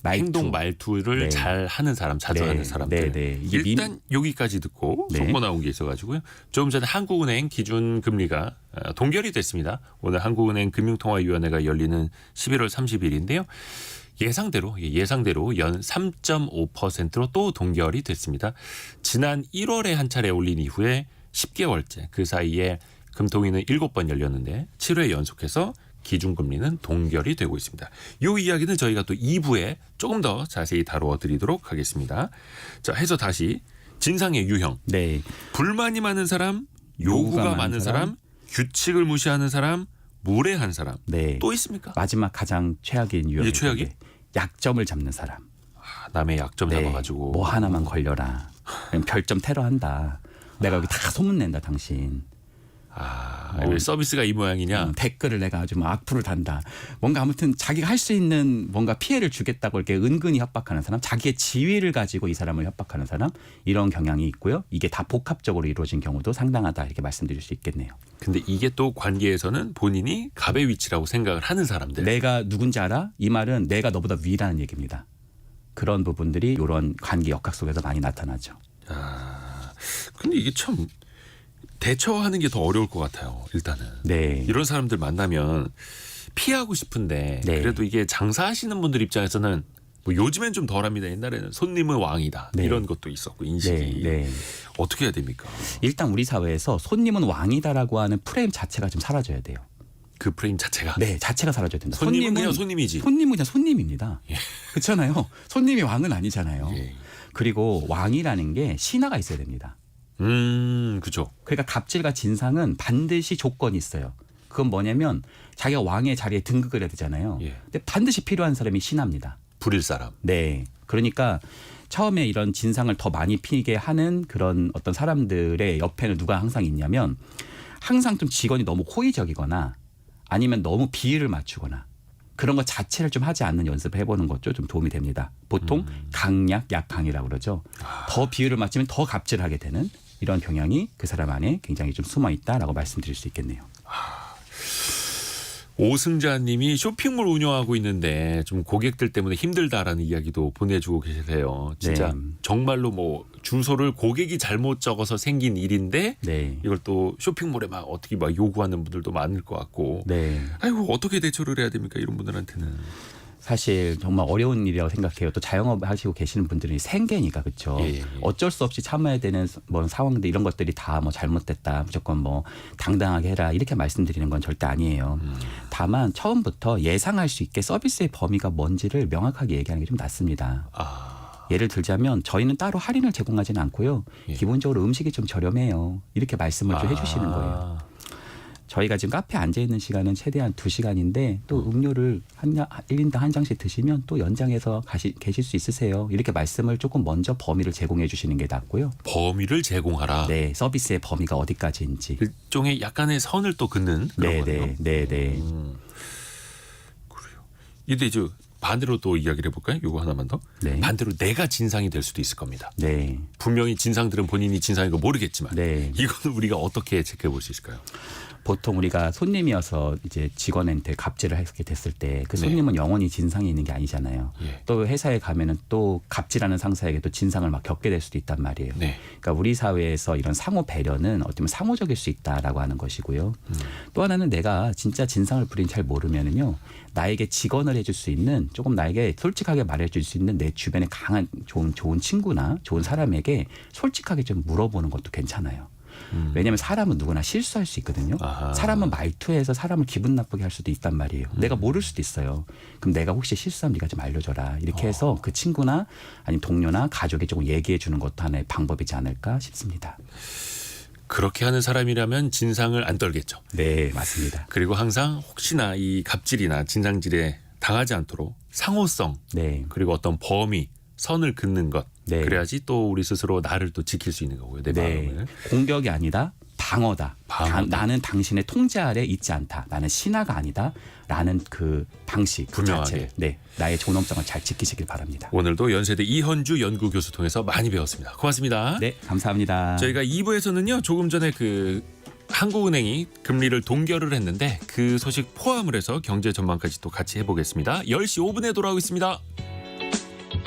말투. 행동 말투를 네. 잘 하는 사람, 자주 네. 하는 사람들. 네, 네. 이게 일단 여기까지 듣고 네. 속보 나온 게 있어가지고요. 조금 전에 한국은행 기준금리가 동결이 됐습니다. 오늘 한국은행 금융통화위원회가 열리는 11월 30일인데요. 예상대로 연 3.5%로 또 동결이 됐습니다. 지난 1월에 한 차례 올린 이후에 10개월째 그 사이에 금통위는 7번 열렸는데 7회 연속해서 기준금리는 동결이 되고 있습니다. 이 이야기는 저희가 또 2부에 조금 더 자세히 다루어 드리도록 하겠습니다. 자, 해서 다시 진상의 유형. 네. 불만이 많은 사람, 요구가 많은 사람, 규칙을 무시하는 사람, 무례한 사람. 네. 또 있습니까? 마지막 가장 최악인 유형. 이게 최악이? 약점을 잡는 사람. 남의 약점 네. 잡아가지고. 뭐 하나만 걸려라. 별점 테러한다. 내가 여기 다 소문낸다 당신. 왜 서비스가 이 모양이냐? 댓글을 내가 아주 막 악플을 단다. 뭔가 아무튼 자기가 할 수 있는 뭔가 피해를 주겠다고 이렇게 은근히 협박하는 사람, 자기의 지위를 가지고 이 사람을 협박하는 사람 이런 경향이 있고요. 이게 다 복합적으로 이루어진 경우도 상당하다 이렇게 말씀드릴 수 있겠네요. 근데 이게 또 관계에서는 본인이 갑의 위치라고 생각을 하는 사람들. 내가 누군지 알아? 이 말은 내가 너보다 위라는 얘기입니다. 그런 부분들이 이런 관계 역학 속에서 많이 나타나죠. 근데 이게 참 대처하는 게 더 어려울 것 같아요. 일단은. 네. 이런 사람들 만나면 피하고 싶은데 네. 그래도 이게 장사하시는 분들 입장에서는 뭐 요즘엔 좀 덜합니다. 옛날에는 손님은 왕이다. 네. 이런 것도 있었고 인식이. 네. 어떻게 해야 됩니까? 일단 우리 사회에서 손님은 왕이다라고 하는 프레임 자체가 좀 사라져야 돼요. 그 프레임 자체가. 네, 자체가 사라져야 된다. 손님은 그냥 손님이지. 손님은 그냥 손님입니다. 그렇잖아요. 손님이 왕은 아니잖아요. 예. 그리고 왕이라는 게 신하가 있어야 됩니다. 그죠. 그러니까 갑질과 진상은 반드시 조건이 있어요. 그건 뭐냐면 자기가 왕의 자리에 등극을 해야 되잖아요. 예. 근데 반드시 필요한 사람이 신하입니다. 부릴 사람. 네. 그러니까 처음에 이런 진상을 더 많이 피게 하는 그런 어떤 사람들의 옆에는 누가 항상 있냐면 항상 좀 직원이 너무 호의적이거나 아니면 너무 비위를 맞추거나 그런 것 자체를 좀 하지 않는 연습을 해보는 것도 좀 도움이 됩니다. 보통 강약, 약강이라고 그러죠. 더 비위를 맞추면 더 갑질하게 되는 이런 경향이 그 사람 안에 굉장히 좀 숨어 있다라고 말씀드릴 수 있겠네요. 오승자님이 쇼핑몰 운영하고 있는데 좀 고객들 때문에 힘들다라는 이야기도 보내주고 계세요. 진짜 네. 정말로 뭐 주소를 고객이 잘못 적어서 생긴 일인데 네. 이걸 또 쇼핑몰에 막 어떻게 막 요구하는 분들도 많을 것 같고. 네. 아이고 어떻게 대처를 해야 됩니까 이런 분들한테는. 사실 정말 어려운 일이라고 생각해요. 또 자영업 하시고 계시는 분들이 생계니까 그렇죠. 예, 예. 어쩔 수 없이 참아야 되는 뭐 상황들 이런 것들이 다 뭐 잘못됐다. 무조건 뭐 당당하게 해라 이렇게 말씀드리는 건 절대 아니에요. 다만 처음부터 예상할 수 있게 서비스의 범위가 뭔지를 명확하게 얘기하는 게 좀 낫습니다. 아, 예를 들자면 저희는 따로 할인을 제공하지는 않고요. 예. 기본적으로 음식이 좀 저렴해요. 이렇게 말씀을 좀 해주시는 거예요. 저희가 지금 카페에 앉아 있는 시간은 최대한 2시간인데 또 음료를 1인당 한 잔씩 드시면 또 연장해서 계실 수 있으세요. 이렇게 말씀을 조금 먼저 범위를 제공해 주시는 게 낫고요. 범위를 제공하라. 네, 서비스의 범위가 어디까지인지. 일종의 약간의 선을 또 긋는 그런 네, 거네요. 네, 네, 네. 그래요. 이때 이제 반대로 또 이야기를 해볼까요? 요거 하나만 더. 네. 반대로 내가 진상이 될 수도 있을 겁니다. 네. 분명히 진상들은 본인이 진상인 거 모르겠지만 네. 이거는 우리가 어떻게 체크해 볼 수 있을까요? 보통 우리가 손님이어서 이제 직원한테 갑질을 하게 됐을 때 그 네. 손님은 영원히 진상이 있는 게 아니잖아요. 예. 또 회사에 가면은 또 갑질하는 상사에게 또 진상을 막 겪게 될 수도 있단 말이에요. 네. 그러니까 우리 사회에서 이런 상호 배려는 어떻게 보면 상호적일 수 있다라고 하는 것이고요. 또 하나는 내가 진짜 진상을 부린 잘 모르면은요. 나에게 직언을 해줄 수 있는 조금 나에게 솔직하게 말해줄 수 있는 내 주변에 강한 좋은 친구나 좋은 사람에게 솔직하게 좀 물어보는 것도 괜찮아요. 왜냐하면 사람은 누구나 실수할 수 있거든요. 아하. 사람은 말투에서 사람을 기분 나쁘게 할 수도 있단 말이에요. 내가 모를 수도 있어요. 그럼 내가 혹시 실수하면 네가 좀 알려줘라. 이렇게 해서 그 친구나 아니면 동료나 가족에 조금 얘기해 주는 것도 하나의 방법이지 않을까 싶습니다. 그렇게 하는 사람이라면 진상을 안 떨겠죠. 네, 맞습니다. 그리고 항상 혹시나 이 갑질이나 진상질에 당하지 않도록 상호성 네, 그리고 어떤 범위 선을 긋는 것 네. 그래야지 또 우리 스스로 나를 또 지킬 수 있는 거고요. 내 네. 마음을. 공격이 아니다. 방어다. 방어다. 나는 당신의 통제 아래 있지 않다. 나는 신하가 아니다. 라는 그 방식 분명하게. 자체를 네, 나의 존엄성을 잘 지키시길 바랍니다. 오늘도 연세대 이현주 연구교수 통해서 많이 배웠습니다. 고맙습니다. 네, 감사합니다. 저희가 2부에서는요. 조금 전에 그 한국은행이 금리를 동결을 했는데 그 소식 포함을 해서 경제 전망까지 또 같이 해보겠습니다. 10시 5분에 돌아오겠습니다.